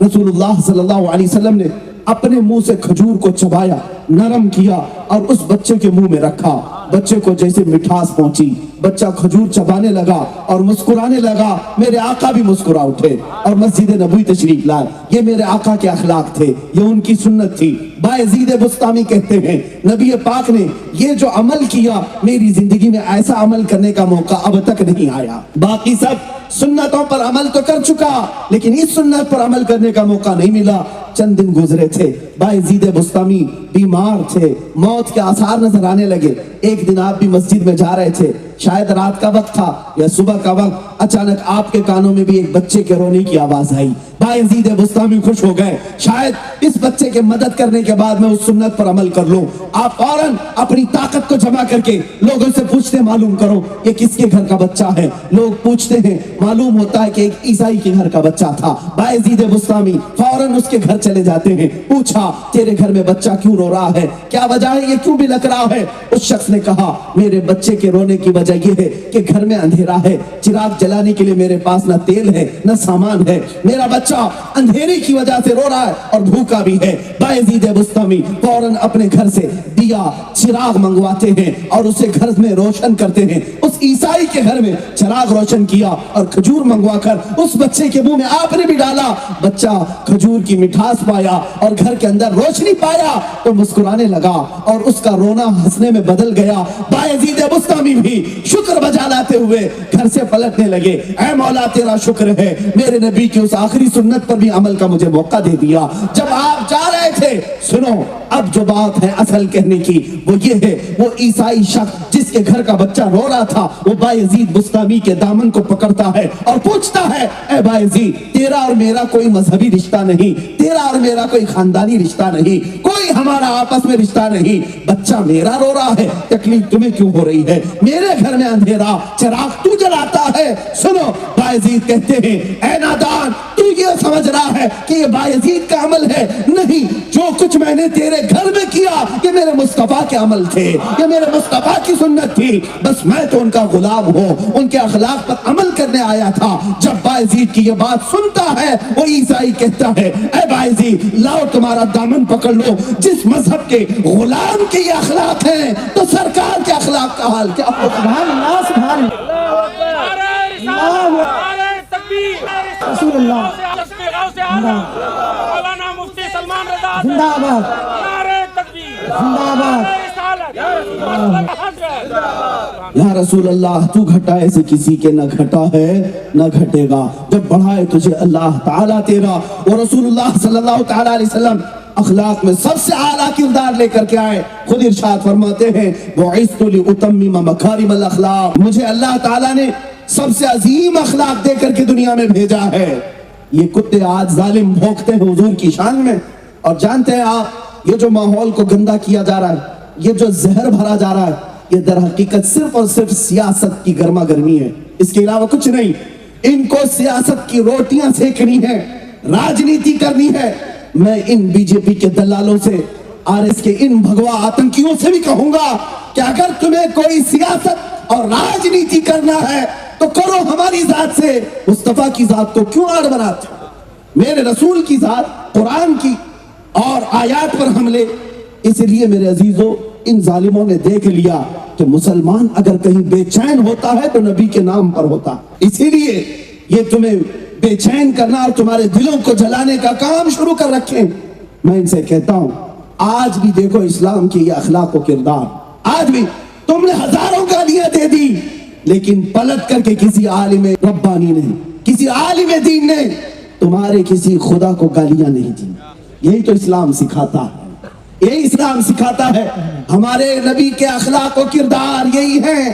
رسول اللہ صلی اللہ علیہ وسلم نے اپنے منہ سے کھجور کو چبایا، نرم کیا اور اس بچے کے منہ میں رکھا۔ بچے کو جیسے مٹھاس پہنچی، بچہ کھجور چبانے لگا اور مسکرانے لگا۔ میرے آقا بھی مسکرا اٹھے اور مسجد نبوی تشریف لائے۔ یہ میرے آقا کے اخلاق تھے، یہ ان کی سنت تھی۔ بایزید بسطامی کہتے ہیں نبی پاک نے یہ جو عمل کیا میری زندگی میں ایسا عمل کرنے کا موقع اب تک نہیں آیا۔ باقی سب سنتوں پر عمل تو کر چکا لیکن اس سنت پر عمل کرنے کا موقع نہیں ملا۔ چند دن گزرے تھے، بایزید بسطامی بیمار تھے، موت کے آثار نظر آنے لگے۔ ایک دن آپ بھی مسجد میں جا رہے تھے، شاید رات کا وقت تھا یا صبح کا وقت، اچانک آپ کے کانوں میں بھی ایک بچے کے رونے کی آواز آئی۔ بایزید بسطامی خوش ہو گئے، شاید اس بچے کے مدد کرنے کے بعد میں اس سنت پر عمل کر لوں۔ آپ فوراً اپنی طاقت کو جمع کر کے لوگوں سے پوچھتے معلوم کرو یہ کس کے گھر کا بچہ ہے۔ لوگ پوچھتے ہیں، معلوم ہوتا ہے کہ ایک عیسائی کے گھر کا بچہ تھا۔ بایزید بسطامی فوراً اس کے گھر چلے جاتے ہیں، پوچھا تیرے گھر میں بچہ کیوں رو رہا ہے، کیا وجہ ہے، یہ کیوں بھی لگ رہا ہے؟ اس شخص نے کہا میرے بچے کے رونے کی وجہ یہ ہے کہ گھر میں اندھیرا ہے، چراغ جلانے کے لیے میرے پاس نہ تیل ہے نہ سامان ہے، میرا بچہ اندھیرے کی وجہ سے رو رہا ہے اور بھوکا بھی ہے۔ بایزید بسطامی فوراً اپنے گھر سے دیا چراغ منگواتے ہیں اور اسے گھر میں روشن کرتے ہیں۔ اس عیسائی کے گھر میں چراغ روشن کیا اور کھجور منگوا کر اس بچے کے منہ میں آپ نے بھی ڈالا۔ بچہ کھجور کی مٹھاس پایا اور گھر کے اندر روشنی پایا تو مسکرانے لگا اور اس کا رونا ہنسنے میں بدل گیا۔ بایزید بسطامی بھی شکر بجا لاتے ہوئے گھر سے پلٹنے لگے اے مولا تیرا شکر ہے میرے نبی کی اس آخری سنت پر بھی عمل کا مجھے موقع دے دیا جب آپ جا رہے تھے. سنو اب جو بات ہے اصل کہنے کی وہ یہ ہے, وہ عیسائی شخص جس کے گھر کا بچہ رو رہا تھا وہ بایزید بستامی کے دامن کو پکڑتا ہے اور پوچھتا ہے اے بایزید تیرا اور میرا کوئی مذہبی رشتہ نہیں, تیرا اور میرا کوئی خاندانی رشتہ نہیں, کوئی ہمارا آپس میں رشتہ نہیں, بچہ میرا رو رہا ہے تکلیف تمہیں کیوں ہو رہی ہے, میرے گھر میں اندھیرا چراغ تو جلاتا ہے. سنو بایزید کہتے ہیں اے نادان تو یہ سمجھ رہا ہے کہ یہ بایزید کا عمل ہے, نہیں, جو کچھ میں نے تیرے گھر میں کیا یہ میرے مصطفیٰ کے عمل تھے, یہ میرے مصطفیٰ کی سنت تھی, بس میں تو ان کا غلام ہوں, ان کے اخلاق پر عمل کرنے آیا تھا. جب بایزید کی یہ بات سنتا ہے وہ عیسائی کہتا ہے اے بایزید لاؤ تمہارا دامن پکڑ لو, جس مذہب کے غلام کے یہ اخلاق ہیں تو سرکار کے اخلاق کا حال کیا ہوگا. سبحان اللہ سبحان رسول اللہ مولانا مفتی سلمان رضا زندہ آباد زندہ آباد. یا رسول اللہ تو گھٹائے سے کسی کے نہ گھٹا ہے نہ گھٹے گا, جب بڑھائے تجھے اللہ تعالیٰ تیرا. اور رسول اللہ صلی اللہ تعالیٰ علیہ وسلم اخلاق میں سب سے اعلیٰ کردار لے کر کے آئے. خود ارشاد فرماتے ہیں بُعِثْتُ لِأُتَمِّمَ مَكَارِمَ الْأَخْلَاقِ, مجھے اللہ تعالیٰ نے سب سے عظیم اخلاق دے کر کے دنیا میں بھیجا ہے. یہ کتے آج ظالم بھونکتے ہیں حضور کی شان میں, اور جانتے ہیں آپ یہ جو ماحول کو گندا کیا جا رہا ہے, یہ جو زہر بھرا جا رہا ہے, یہ در حقیقت صرف اور صرف سیاست کی گرما گرمی ہے, اس کے علاوہ کچھ نہیں. ان کو سیاست کی روٹیاں سیکھنی ہے, راجنیتی کرنی ہے. میں ان بی جے پی کے دلالوں سے, آر ایس کے ان بھگوا آتنکیوں سے بھی کہوں گا کہ اگر تمہیں کوئی سیاست اور راجنیتی کرنا ہے تو کرو ہماری ذات سے, مصطفیٰ کی ذات کو کیوں آڑ بناتے, میرے رسول کی ذات, قرآن کی اور آیات پر حملے. اس لیے میرے عزیزو ان ظالموں نے دیکھ لیا کہ مسلمان اگر کہیں بے چین ہوتا ہے تو نبی کے نام پر ہوتا, اسی لیے یہ تمہیں بے چین کرنا اور تمہارے دلوں کو جلانے کا کام شروع کر رکھیں. میں ان سے کہتا ہوں آج بھی دیکھو اسلام کی یہ اخلاق و کردار, آج بھی تم نے ہزاروں گالیاں دے دی لیکن پلٹ کر کے کسی عالم ربانی نے, کسی عالم دین نے تمہارے کسی خدا کو گالیاں نہیں دی. یہی تو اسلام سکھاتا ہے, یہی اسلام سکھاتا ہے. ہمارے نبی کے اخلاق و کردار یہی ہیں.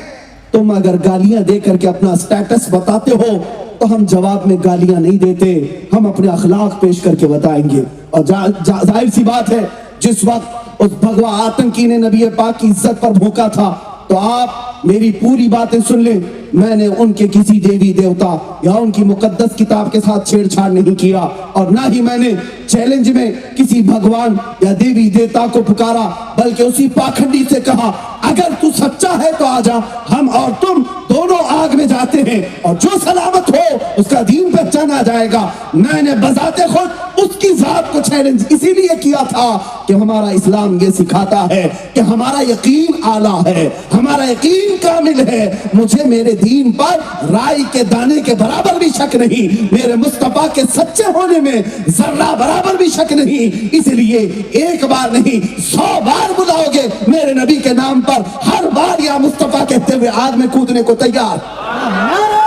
تم اگر گالیاں دے کر کے اپنا سٹیٹس بتاتے ہو تو ہم جواب میں گالیاں نہیں دیتے, ہم اپنے اخلاق پیش کر کے بتائیں گے. اور ظاہر سی بات ہے جس وقت اس بھگوا آتنکی نے نبی پاک کی عزت پر بھوکا تھا تو آپ میری پوری باتیں سن لیں. میں نے ان کے کسی دیوی دیوتا یا ان کی مقدس کتاب کے ساتھ چھیڑ چھاڑ نہیں کیا, اور نہ ہی میں نے چیلنج میں کسی بھگوان یا دیوی دیوتا کو پکارا, بلکہ اسی پاکھنڈی سے کہا اگر تو سچا ہے تو آجا, ہم اور تم دونوں آگ میں جاتے ہیں اور جو سلامت ہو اس کا دین پہچانا جائے گا. میں نے بذات خود اس کی ذات کو چیلنج اسی لیے کیا تھا کہ ہمارا اسلام یہ سکھاتا ہے کہ ہمارا یقین اعلیٰ ہے, ہمارا یقین کامل ہے. مجھے میرے دین پر رائی کے دانے کے برابر بھی شک نہیں, میرے مصطفیٰ کے سچے ہونے میں ذرہ برابر بھی شک نہیں. اس لیے ایک بار نہیں 100 بار بلاؤ گے میرے نبی کے نام پر, ہر بار یا مصطفیٰ کہتے ہوئے آگ میں کودنے کو تیار. نعرہ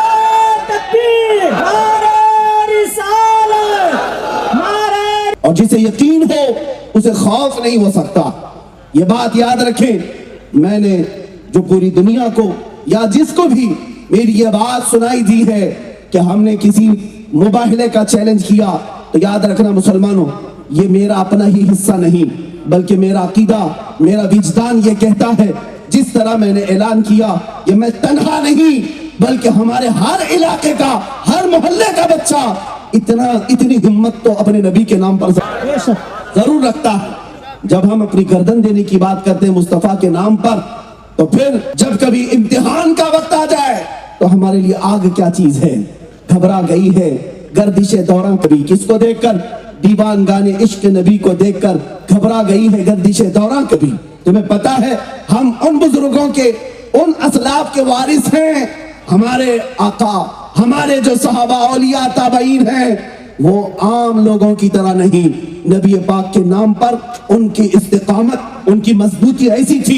تکبیر, نعرہ رسالت, نعرہ. اور جسے یقین ہو اسے خوف نہیں ہو سکتا. یہ بات یاد رکھیں. میں نے جو پوری دنیا کو یا جس کو بھی میری یہ بات سنائی دی ہے کہ ہم نے کسی مباہلے کا چیلنج کیا, تو یاد رکھنا مسلمانوں یہ میرا اپنا ہی حصہ نہیں بلکہ میرا عقیدہ, میرا وجدان یہ کہتا ہے جس طرح میں نے اعلان کیا یہ میں تنہا نہیں بلکہ ہمارے ہر علاقے کا, ہر محلے کا بچہ اتنی ہمت تو اپنے نبی کے نام پر ضرور رکھتا ہے. جب ہم اپنی گردن دینے کی بات کرتے ہیں مصطفیٰ کے نام پر, تو پھر جب کبھی امتحان کا وقت آ جائے تو ہمارے لیے آگ کیا چیز ہے. گھبرا گئی ہے گردش دوراں کبھی کس کو دیکھ کر, دیوان گانے عشق نبی کو دیکھ کر گھبرا گئی ہے گردش دوراں کبھی. تمہیں پتا ہے ہم ان بزرگوں کے, ان اسلاف کے وارث ہیں. ہمارے آقا, ہمارے جو صحابہ اولیاء تابعین ہیں وہ عام لوگوں کی طرح نہیں. نبی پاک کے نام پر ان کی استقامت, ان کی مضبوطی ایسی تھی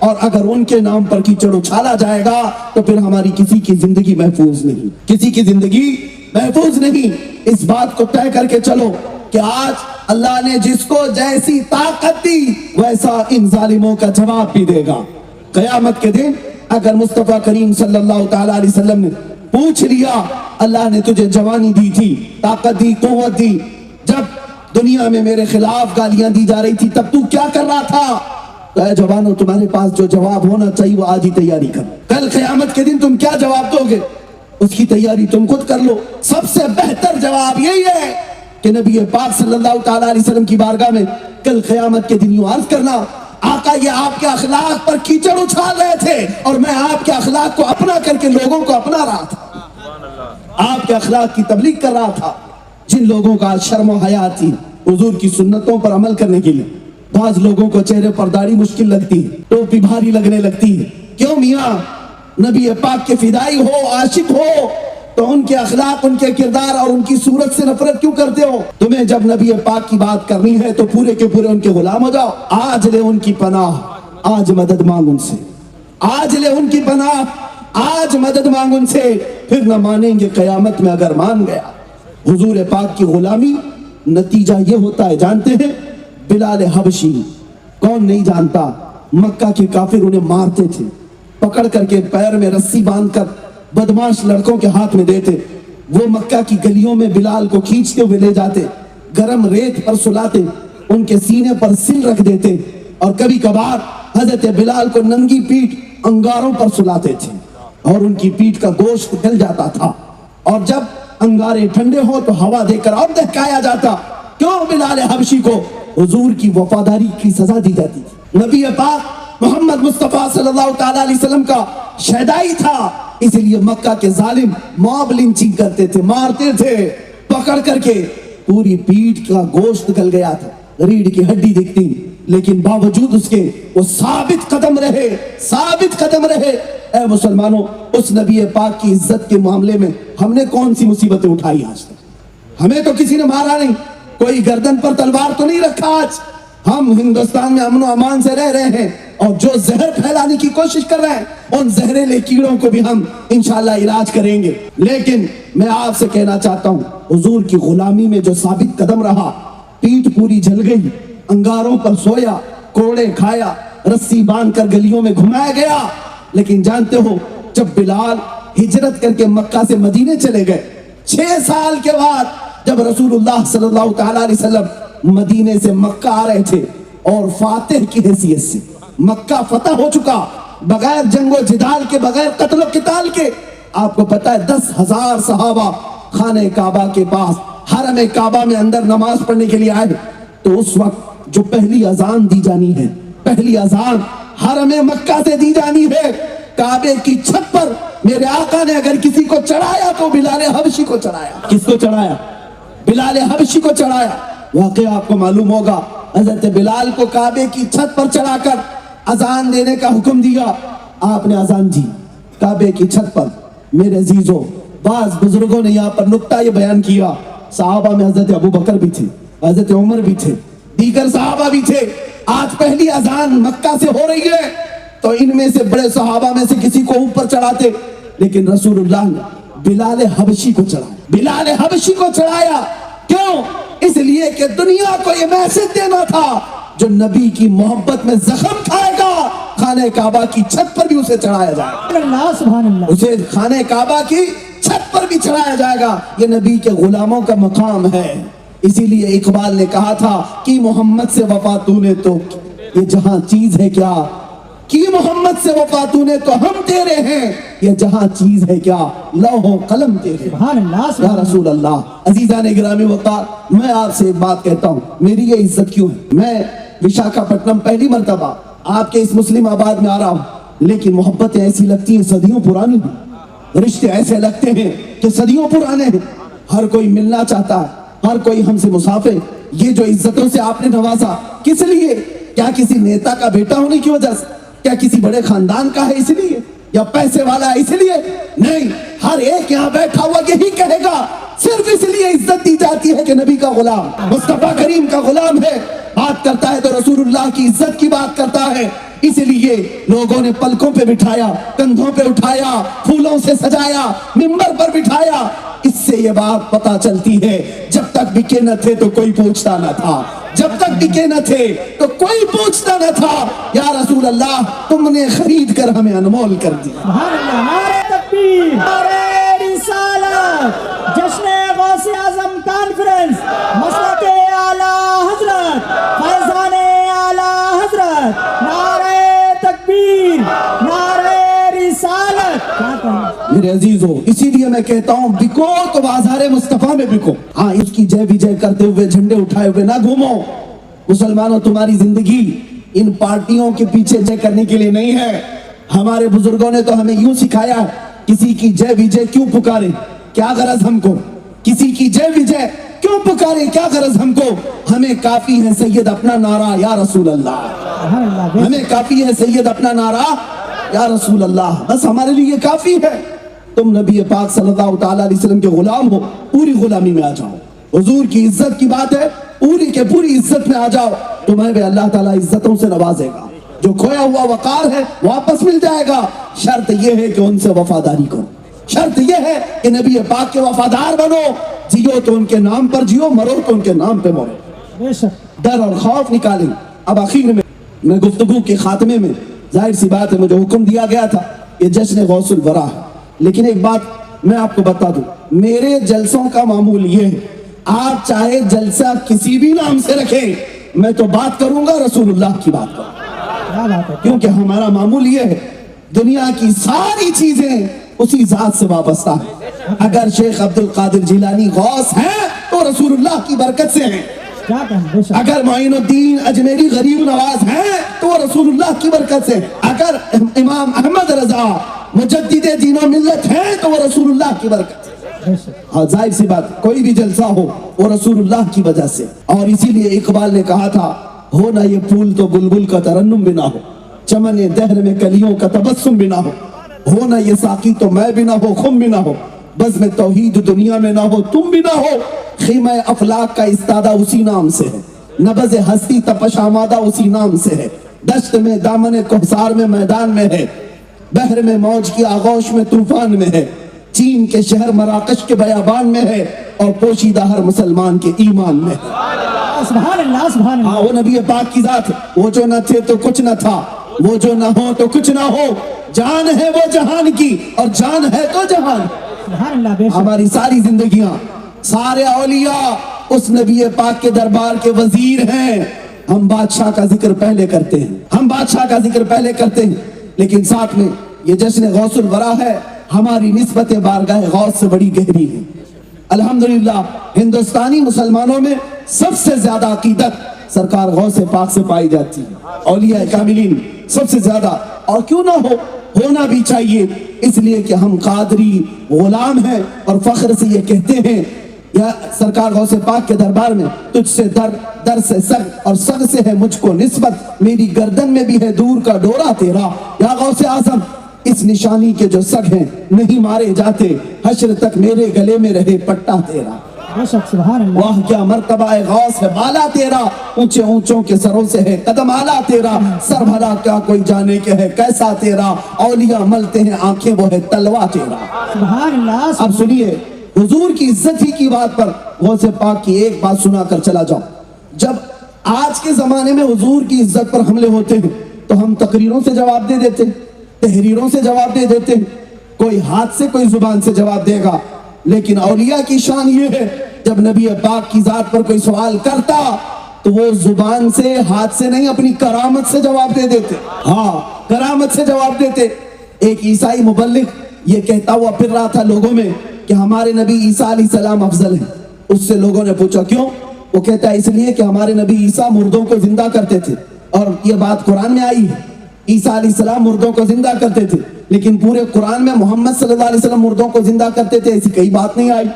اور اگر ان کے نام پر کیچڑ اچھالا جائے گا تو پھر ہماری کسی کی زندگی محفوظ نہیں، کسی کی زندگی محفوظ نہیں۔ اس بات کو طے کر کے چلو کہ آج اللہ نے جس کو جیسی طاقت دی ویسا ان ظالموں کا جواب بھی دے گا۔ قیامت کے دن اگر مصطفیٰ کریم صلی اللہ تعالی علیہ وسلم نے پوچھ لیا اللہ نے تجھے جوانی دی تھی، طاقت دی، قوت دی، جب دنیا میں میرے خلاف گالیاں دی جا رہی تھی تب تو کیا کر رہا تھا؟ تو اے جوانوں تمہارے پاس جو جواب ہونا چاہیے وہ آج ہی تیاری کرو۔ کل قیامت کے دن تم کیا جواب دو گے اس کی تیاری تم خود کر لو۔ سب سے بہتر جواب یہی ہے کہ نبی پاک صلی اللہ تعالی علیہ وسلم کی بارگاہ میں کل قیامت کے دن یوں عرض کرنا، آقا یہ آپ کے اخلاق پر کیچڑ اچھال رہے تھے اور میں آپ کے اخلاق کو اپنا کر کے لوگوں کو اپنا رہا تھا، آپ کے اخلاق کی تبلیغ کر رہا تھا۔ جن لوگوں کا شرم و حیا تھی حضور کی سنتوں پر عمل کرنے کے لیے، بعض لوگوں کو چہرے پر داڑھی مشکل لگتی ہے، ٹوپی بھاری لگنے لگتی ہے، کیوں میاں نبی پاک کے فدائی ہو، عاشق ہو تو ان کے اخلاق، ان کے کردار اور ان کی صورت سے نفرت کیوں کرتے ہو؟ تمہیں جب نبی پاک کی بات کرنی ہے تو پورے کے پورے ان کے غلام ہو جاؤ۔ آج لے ان کی پناہ، آج مدد مانگ ان سے، آج لے ان کی پناہ، آج مدد مانگ ان سے، پھر نہ مانیں گے قیامت میں اگر مان گیا۔ حضور پاک کی غلامی نتیجہ یہ ہوتا ہے جانتے ہیں؟ بلال حبشی، کون نہیں جانتا، مکہ کے کافر انہیں مارتے تھے، پکڑ کر کے پیر میں رسی باندھ کر بدماش لڑکوں کے ہاتھ میں دیتے، وہ مکہ کی گلیوں میں بلال کو کھینچتے ہوئے لے جاتے، گرم ریت پر سلاتے، ان کے سینے پر سل رکھ دیتے اور کبھی کبھار حضرت بلال کو ننگی پیٹھ انگاروں پر سلاتے تھے اور ان کی پیٹھ کا گوشت گل جاتا تھا، اور جب انگارے ٹھنڈے ہو تو ہوا دے کر اور دہکایا جاتا۔ کیوں؟ بلال حبشی کو حضور کی وفاداری کی سزا دی جاتی تھی۔ نبی پاک محمد مصطفیٰ صلی اللہ تعالی علیہ وسلم کا شہدائی تھا، اس لیے مکہ کے ظالم موب لنچنگ کرتے تھے، مارتے تھے، پکڑ کر کے پوری پیٹھ کا گوشت گل گیا تھا، ریڑھ کی ہڈی دکھتی، لیکن باوجود اس کے وہ ثابت قدم رہے، ثابت قدم رہے۔ اے مسلمانوں، اس نبی پاک کی عزت کے معاملے میں ہم نے کون سی مصیبتیں اٹھائی آج تک؟ ہمیں تو کسی نے مارا نہیں، کوئی گردن پر تلوار تو نہیں رکھا۔ آج ہم ہندوستان میں امن و امان سے رہ رہے ہیں اور جو زہر پھیلانے کی کوشش کر رہے ہیں ان زہریلے کیڑوں کو بھی ہم انشاءاللہ علاج کریں گے۔ لیکن میں آپ سے کہنا چاہتا ہوں، حضور کی غلامی میں جو ثابت قدم رہا، پیٹھ پوری جل گئی، انگاروں پر سویا، کوڑے کھایا، رسی باندھ کر گلیوں میں گھمایا گیا، لیکن جانتے ہو جب بلال ہجرت کر کے مکہ سے مدینے چلے گئے، 6 سال کے بعد جب رسول اللہ صلی اللہ تعالی علیہ وسلم مدینے سے مکہ آ رہے تھے اور فاتح کی حیثیت سے مکہ فتح ہو چکا، بغیر جنگ و جدال کے، بغیر قتل و قتال کے، آپ کو پتا ہے 10,000 صحابہ خانہ کعبہ کے پاس حرم کعبہ میں اندر نماز پڑھنے کے لیے آئے، تو اس وقت جو پہلی اذان دی جانی ہے، پہلی اذان حرم مکہ سے دی جانی ہے، کعبے کی چھت پر میرے آقا نے اگر کسی کو چڑھایا تو بلال حبشی کو چڑھایا۔ کس کو چڑھایا؟ بلال حبشی کو چڑھایا۔ واقعہ آپ کو معلوم ہوگا، حضرت بلال کو کعبے کی چھت پر چڑھا کر اذان دینے کا حکم دیا، آپ نے اذان دی کعبے کی چھت پر۔ میرے عزیزوں، بعض بزرگوں نے یہاں پر نکتہ یہ بیان کیا، صحابہ میں حضرت ابو بکر بھی تھے، حضرت عمر بھی تھے، دیگر صحابہ بھی تھے۔ آج پہلی اذان مکہ سے ہو رہی ہے تو ان میں سے بڑے صحابہ میں سے کسی کو اوپر چڑھاتے، لیکن رسول اللہ نے بلال حبشی کو چڑھایا، بلال حبشی کو چڑھایا۔ کیوں؟ اس لیے کہ دنیا کو یہ میسج دینا تھا، جو نبی کی محبت میں زخم کھائے گا خانہ کعبہ کی چھت پر بھی اسے چڑھایا جائے گا، سبحان اللہ سبحان اللہ، اسے خانہ کعبہ کی چھت پر بھی چڑھایا جائے گا۔ یہ نبی کے غلاموں کا مقام ہے۔ اسی لیے اقبال نے کہا تھا کہ محمد سے وفا تو نے تو یہ جہاں چیز ہے کیا، کی محمد سے وفا تو نے تو ہم تیرے ہیں، یہ جہاں چیز ہے کیا، لوح و قلم تیرے۔ سبحان اللہ یا سبحان اللہ۔ رسول اللہ، عزیزان گرامی وقار، میں آپ سے ایک بات کہتا ہوں، میری یہ عزت کیوں ہے؟ میں وشاکھاپٹنم پہلی مرتبہ آپ کے اس مسلم آباد میں آ رہا ہوں، لیکن محبتیں ایسی لگتی ہیں صدیوں پرانی ہیں، رشتے ایسے لگتے ہیں کہ صدیوں پرانے ہیں، ہر کوئی ملنا چاہتا ہے، ہر کوئی ہم سے مسافر۔ یہ جو عزتوں سے آپ نے نوازا، کس لیے؟ کیا کسی نیتا کا بیٹا ہونے کی وجہ سے؟ کیا کسی بڑے خاندان کا ہے اس لیے؟ یا پیسے والا ہے اس لیے؟ نہیں، ہر ایک یہاں بیٹھا ہوا یہی کہے گا، صرف اس لیے عزت دی جاتی ہے کہ نبی کا غلام، مصطفیٰ کریم کا غلام ہے، بات کرتا ہے تو رسول اللہ کی عزت کی بات کرتا ہے، اس لیے لوگوں نے پلکوں پہ بٹھایا، کندھوں پہ اٹھایا، پھولوں سے سجایا، منبر پر بٹھایا۔ اس سے یہ بات پتہ چلتی ہے جب تک بکے نہ تھے تو کوئی پوچھتا نہ تھا، جب تک بکے نہ تھے تو کوئی پوچھتا نہ تھا۔ یا رسول اللہ تم نے خرید کر ہمیں انمول کر دیا۔ سبحان اللہ، نعرہ تکبیر، نعرہ رسالت، جشن غوث اعظم کانفرنس، مسلک اعلی حضرت، فیضان اعلی حضرت، نعرہ تکبیر، نعرہ رسالت۔ کیا کہیں میرے عزیزو، اسی لیے میں کہتا ہوں بکو تو بازار مصطفیٰ میں بکو، ہاں اس کی جے وجے کرتے ہوئے جھنڈے اٹھائے ہوئے نہ گھومو۔ مسلمانوں تمہاری زندگی ان پارٹیوں کے پیچھے جے کرنے کے لیے نہیں ہے۔ ہمارے بزرگوں نے تو ہمیں یوں سکھایا، کسی کی جے وجے کیوں پکارے، کیا غرض ہم کو، کسی کی جے وجے کیوں پکارے، کیا غرض ہم کو، ہمیں کافی ہے سید اپنا نعرہ یا رسول اللہ، سبحان اللہ، بے ہمیں کافی ہے سید اپنا نعرہ یا رسول اللہ، بس ہمارے لیے یہ کافی ہے۔ تم نبی پاک صلی اللہ تعالیٰ علیہ وسلم کے غلام ہو، پوری غلامی میں آ جاؤ۔ حضور کی عزت کی بات ہے، پوری کے پوری عزت میں آ جاؤ، تمہیں بھی اللہ تعالیٰ عزتوں سے نوازے گا۔ جو کھویا ہوا وقار ہے واپس مل جائے گا، شرط یہ ہے کہ ان سے وفاداری کرو، شرط یہ ہے کہ نبی پاک کے وفادار بنو، جیو تو ان کے نام پر جیو، مرو تو ان کے نام پہ مرو۔ بے شک۔ ڈر اور خوف نکالیں۔ اب آخر میں گفتگو کے خاتمے میں ظاہر سی بات ہے مجھے حکم دیا گیا تھا یہ جشن غوث الورا ہے، لیکن ایک بات میں آپ کو بتا دوں، میرے جلسوں کا معمول یہ ہے، آپ چاہے جلسہ کسی بھی نام سے رکھیں، میں تو بات کروں گا رسول اللہ کی بات کروں گا، کیا بات ہے، کیونکہ ہمارا معمول یہ ہے دنیا کی ساری چیزیں اسی ذات سے وابستہ ہیں۔ اگر شیخ عبد القادر جیلانی غوث ہیں تو رسول اللہ کی برکت سے ہیں، کیا کہیں، بے شک۔ اگر معین الدین اجمیری غریب نواز ہیں تو وہ رسول اللہ کی برکت سے، اگر امام احمد رضا مجدد دین و ملت ہیں تو وہ رسول اللہ کی برکت سے۔ بے شک۔ ہاں ظاہر سی بات، کوئی بھی جلسہ ہو وہ رسول اللہ کی وجہ سے، اور اسی لیے اقبال نے کہا تھا، ہو نہ یہ پھول تو بلبل کا ترنم بھی نہ ہو، چمن دہر میں کلیوں کا تبسم بھی نہ ہو نہ یہ ساقی تو میں بھی نہ ہو، خم بھی نہ ہو، بزم توحید دنیا میں نہ ہو، تم بھی نہ ہو، خیمہ افلاک کا استادہ اسی نام سے ہے، نبض ہستی تپش آمادہ اسی نام سے ہے، دشت میں دامن کوثر میں میدان میں ہے، بحر میں موج کی آغوش میں طوفان میں ہے، چین کے شہر مراکش کے بیابان میں ہے، اور پوشیدہ ہر مسلمان کے ایمان میں ہے۔ سبحان اللہ، سبحان اللہ۔ ہاں وہ نبی پاک کی ذات، وہ جو نہ تھے تو کچھ نہ تھا، وہ جو نہ ہو تو کچھ نہ ہو، جان ہے وہ جہان کی اور جان ہے تو جہان۔ سبحان اللہ، بے شک۔ ہماری ساری زندگیاں، سارے اولیاء اس نبی پاک کے دربار کے وزیر ہیں۔ ہم بادشاہ کا ذکر پہلے کرتے ہیں، ہم بادشاہ کا ذکر پہلے کرتے ہیں، لیکن ساتھ میں یہ جشن غوث الورا ہے، ہماری نسبت بارگاہ غوث سے بڑی گہری ہے۔ الحمدللہ ہندوستانی مسلمانوں میں سب سے زیادہ عقیدت سرکار غوث پاک سے پائی جاتی ہے، اولیاء کاملین سب سے زیادہ، اور کیوں نہ ہو، ہونا بھی چاہیے، اس لیے کہ ہم قادری غلام ہیں اور فخر سے یہ کہتے ہیں، یا سرکار غوث پاک کے دربار میں تجھ سے در سے سگ اور سگ سے ہے مجھ کو نسبت، میری گردن میں بھی ہے دور کا ڈورا تیرا، یا غوث اعظم اس نشانی کے جو سگ ہیں نہیں مارے جاتے، حشر تک میرے گلے میں رہے پٹا تیرا۔ بے شک، سبحان اللہ۔ واہ کیا مرتبہ غوث ہے بالا تیرا، اونچے اونچوں کے سروں سے ہے قدم آلا تیرا، سر بھلا کیا کوئی جانے کے ہے کیسا تیرا، اولیاء ملتے ہیں آنکھیں وہ ہے تلوا تیرا۔ سبحان اللہ۔ اب سنیے، حضور کی عزت ہی کی بات پر غوث پاک کی ایک بات سنا کر چلا جاؤ۔ جب آج کے زمانے میں حضور کی عزت پر حملے ہوتے ہیں تو ہم تقریروں سے جواب دے دیتے ہیں، تحریروں سے جواب دے دیتے ہیں، کوئی ہاتھ سے کوئی زبان سے جواب دے گا، لیکن اولیاء کی شان یہ ہے جب نبی پاک کی ذات پر کوئی سوال کرتا تو وہ زبان سے ہاتھ سے نہیں اپنی کرامت سے جواب دے دیتے، ہاں کرامت سے جواب دیتے۔ ایک عیسائی مبلغ یہ کہتا ہوا پھر رہا تھا لوگوں میں کہ ہمارے نبی عیسیٰ علیہ السلام افضل ہیں۔ اس سے لوگوں نے پوچھا کیوں؟ وہ کہتا ہے اس لیے کہ ہمارے نبی عیسیٰ مردوں کو زندہ کرتے تھے، اور یہ بات قرآن میں آئی ہے، عیسیٰ علیہ السلام مردوں کو زندہ کرتے تھے، لیکن پورے قرآن میں محمد صلی اللہ علیہ وسلم مردوں کو زندہ کرتے تھے ایسی کئی بات نہیں آئی،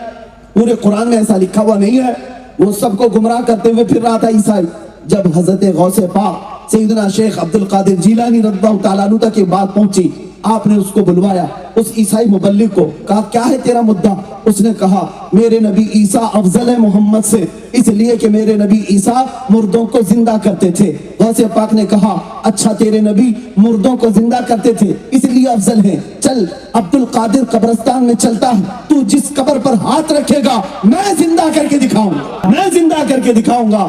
پورے قرآن میں ایسا لکھا ہوا نہیں ہے۔ وہ سب کو گمراہ کرتے ہوئے پھر رہا تھا عیسائی۔ جب حضرت غوث پاک سیدنا شیخ عبد القادر جیلانی رضی اللہ تعالیٰ عنہ تک یہ بات پہنچی آپ نے اس کو بلوایا, اس عیسائی مبلغ کو, کہا کیا ہے تیرا مدعا؟ اس نے کہا میرے نبی عیسیٰ افضل ہے محمد سے, اس لیے کہ میرے نبی عیسیٰ مردوں کو زندہ کرتے تھے. غوث پاک نے کہا اچھا تیرے نبی مردوں کو زندہ کرتے تھے اس لیے افضل ہے, چل عبد القادر قبرستان میں چلتا ہے, تو جس قبر پر ہاتھ رکھے گا میں زندہ کر کے دکھاؤں گا, میں زندہ کر کے دکھاؤں گا.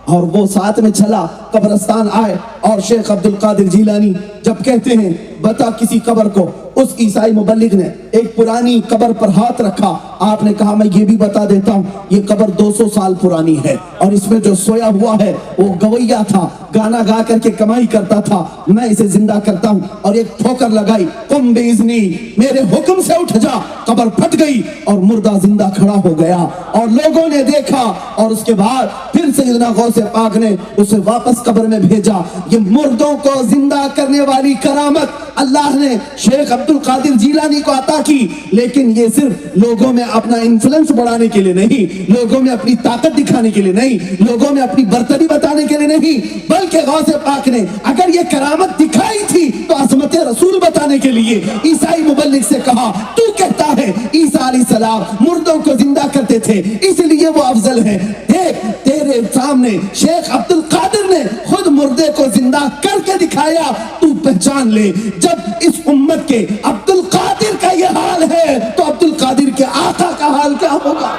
اور وہ ساتھ میں چلا, قبرستان آئے, اور شیخ عبد القادر جیلانی جب کہتے ہیں بتا کسی قبر کو, اس عیسائی مبلغ نے ایک پرانی قبر پر ہاتھ رکھا. آپ نے کہا میں یہ بھی بتا دیتا ہوں, یہ قبر 200 سال پرانی ہے, اور اس میں جو سویا ہوا ہے وہ گویا تھا, گانا گا کر کے کمائی کرتا تھا, میں اسے زندہ کرتا ہوں. اور ایک ٹھوکر لگائی, قم باذنی, میرے حکم سے اٹھ جا. قبر پھٹ گئی اور مردہ زندہ کھڑا ہو گیا, اور لوگوں نے دیکھا, اور اس کے بعد پھر سیدنا غوث پاک نے اسے واپس قبر میں بھیجا. یہ مردوں کو زندہ کرنے والی کرامت اللہ نے شیخ عبد القادر جیلانی کو عطا کی, لیکن یہ صرف لوگوں میں اپنا انفلوئنس بڑھانے کے لیے نہیں, لوگوں میں اپنی طاقت دکھانے کے لیے نہیں, لوگوں میں اپنی برتری بتانے کے لیے نہیں, بلکہ غوث پاک نے اگر یہ کرامت دکھائی تھی تو عظمت رسول بتانے کے لیے عیسائی مبلغ سے کہا تو کہتا ہے عیسیٰ علیہ السلام مردوں کو زندہ کرتے تھے اس لیے وہ افضل ہے. دیکھ تیرے سامنے شیخ عبد القادر نے خود مردے کو زندہ کر کے دکھایا, تو پہچان لے جب اس امت کے عبد القادر کا یہ حال ہے تو عبد القادر کے آقا کا حال کیا ہوگا.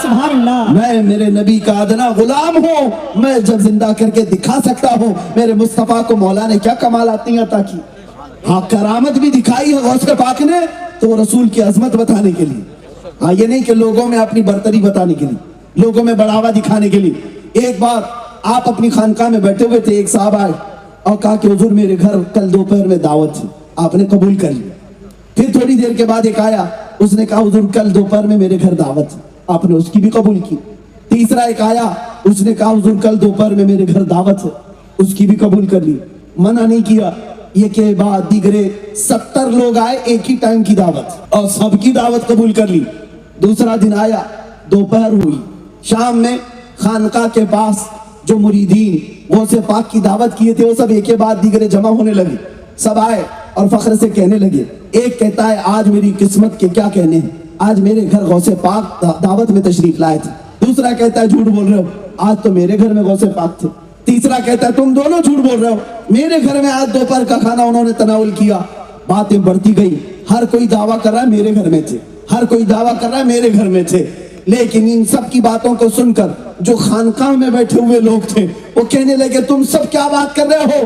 سبحان اللہ. میں میرے نبی کا ادنا غلام ہوں, میں جب زندہ کر کے دکھا سکتا ہوں. میرے مصطفیٰ کو مولا نے کیا کمالات نہیں عطا کی, ہاں کرامت بھی دکھائی ہے غوث پاک نے تو وہ رسول کی عظمت بتانے کے لیے, ہاں یہ نہیں کہ لوگوں میں اپنی برتری بتانے کے لیے, لوگوں میں بڑھاوا دکھانے کے لیے. ایک بار آپ اپنی خانقاہ میں بیٹھے ہوئے تھے, ایک صاحب آئے اور کہا کہ حضور میرے گھر کل دوپہر میں دعوت تھی, آپ نے قبول کر لیا. پھر تھوڑی دیر کے بعد ایک آیا, اس نے کہا حضور کل دوپہر میں میرے گھر دعوت تھی, آپ نے اس کی بھی قبول کی. تیسرا ایک آیا, اس نے کہا حضور کل دوپہر میں میرے گھر دعوت ہے, اس کی بھی قبول کر لی, منع نہیں کیا. یہ کے بعد دیگرے 70 لوگ آئے, ایک ہی ٹائم کی دعوت, اور سب کی دعوت قبول کر لی. دوسرا دن آیا, دوپہر ہوئی, شام میں خانقاہ کے پاس جو مریدین غوث پاک کی دعوت کیے تھے وہ سب ایک کے بعد دیگرے جمع ہونے لگے. سب آئے اور فخر سے کہنے لگے, ایک کہتا ہے آج میری قسمت کے کیا کہنے ہیں, آج میرے گھر غوث پاک دعوت میں تشریف لائے تھے. دوسرا کہتا ہے جھوٹ بول رہے ہو, آج تو میرے گھر میں غوث پاک تھے. تیسرا کہتا ہے تم دونوں جھوٹ بول رہے ہو, میرے گھر میں آج دوپہر کا کھانا انہوں نے تناول کیا. باتیں بڑھتی گئی, ہر کوئی دعویٰ کر رہا ہے میرے گھر میں تھے, ہر کوئی دعویٰ کر رہا ہے میرے گھر میں تھے. لیکن ان سب کی باتوں کو سن کر جو خانقاہ میں بیٹھے ہوئے لوگ تھے وہ کہنے لگے تم سب کیا بات کر رہے ہو,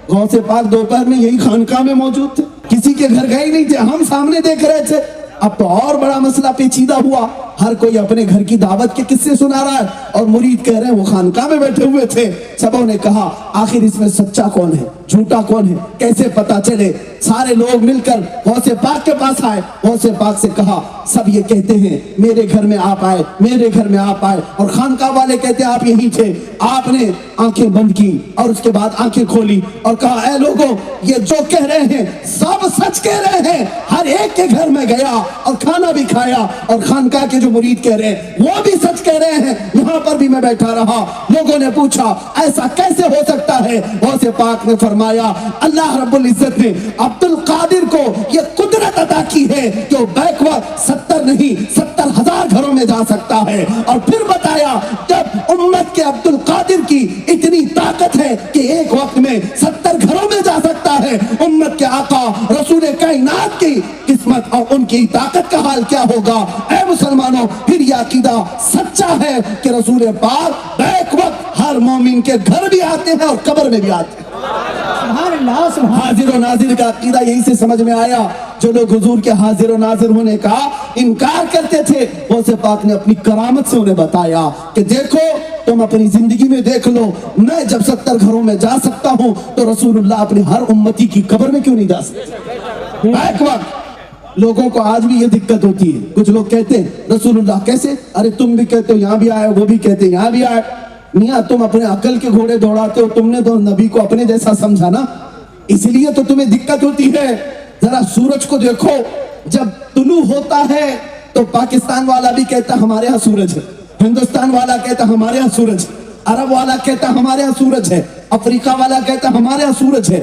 غوث پاک دوپہر میں یہی خانقاہ میں موجود تھے, کسی کے گھر گئے نہیں تھے, ہم سامنے دیکھ رہے تھے. اب تو اور بڑا مسئلہ پیچیدہ ہوا, ہر کوئی اپنے گھر کی دعوت کے قصے سنا رہا ہے اور مرید کہہ رہے ہیں وہ خانقاہ میں بیٹھے ہوئے تھے. سبوں نے کہا آخر اس میں سچا کون ہے, جھوٹا کون ہے, کیسے پتا چلے. سارے لوگ مل کر غوث پاک کے پاس آئے, غوث پاک سے کہا سب یہ کہتے ہیں میرے گھر میں آپ آئے, میرے گھر میں آپ آئے, اور خانقاہ والے کہتے ہیں آپ یہی تھے. آپ نے آنکھیں بند کی اور اس کے بعد آنکھیں کھولی اور کہا اے لوگوں یہ جو کہہ رہے ہیں سب سچ کہہ رہے ہیں, ہر ایک کے گھر میں گیا اور کھانا بھی کھایا, اور خانقاہ کے جو مرید کہہ رہے ہیں وہ بھی سچ کہہ رہے ہیں, یہاں پر بھی میں بیٹھا رہا. لوگوں نے پوچھا ایسا کیسے ہو سکتا ہے, غوث پاک نے فرمایا اللہ رب العزت نے عبد القادر کو یہ قدرت عطا کی ہے کہ وہ بیک وقت 70 نہیں 70,000 گھروں میں جا سکتا ہے. اور پھر بتایا جب امت کے عبد القادر کی اتنی طاقت ہے کہ ایک وقت میں 70 گھروں میں جا سکتا ہے, امت کے آقا رسول کائنات کی قسمت اور ان کی طاقت کا حال کیا ہوگا. اے مسلمانوں پھر یہ عقیدہ سچا ہے کہ رسول پاک بیک وقت ہر مومن کے گھر بھی آتے ہیں اور قبر میں بھی آتے ہیں. سبحان اللہ. سبحان حاضر و ناظر کا عقیدہ یہی سے سمجھ میں آیا. جو لوگ حضور کے حاضر و ناظر ہونے کا انکار کرتے تھے غوث پاک نے اپنی کرامت سے انہیں بتایا کہ دیکھو تم اپنی زندگی میں دیکھ لو, میں جب 70 گھروں میں جا سکتا ہوں تو رسول اللہ اپنے ہر امتی کی قبر میں کیوں نہیں جا سکتے. بیک وقت لوگوں کو آج بھی یہ دقت ہوتی ہے, کچھ لوگ کہتے ہیں رسول اللہ کیسے, ارے تم بھی کہتے ہو یہاں بھی آئے, وہ بھی کہتے ہیں یہاں بھی آئے. میاں تم اپنے عقل کے گھوڑے دوڑاتے ہو, تم نے تو نبی کو اپنے جیسا سمجھا نا, اس لیے تو تمہیں دقت ہوتی ہے. ذرا سورج کو دیکھو, جب طلوع ہوتا ہے تو پاکستان والا بھی کہتا ہمارے ہاں سورج ہے, ہندوستان والا کہتا ہمارے ہاں سورج ہے, عرب والا کہتا ہمارے ہاں سورج ہے, افریقہ والا کہتا ہمارے ہاں سورج ہے.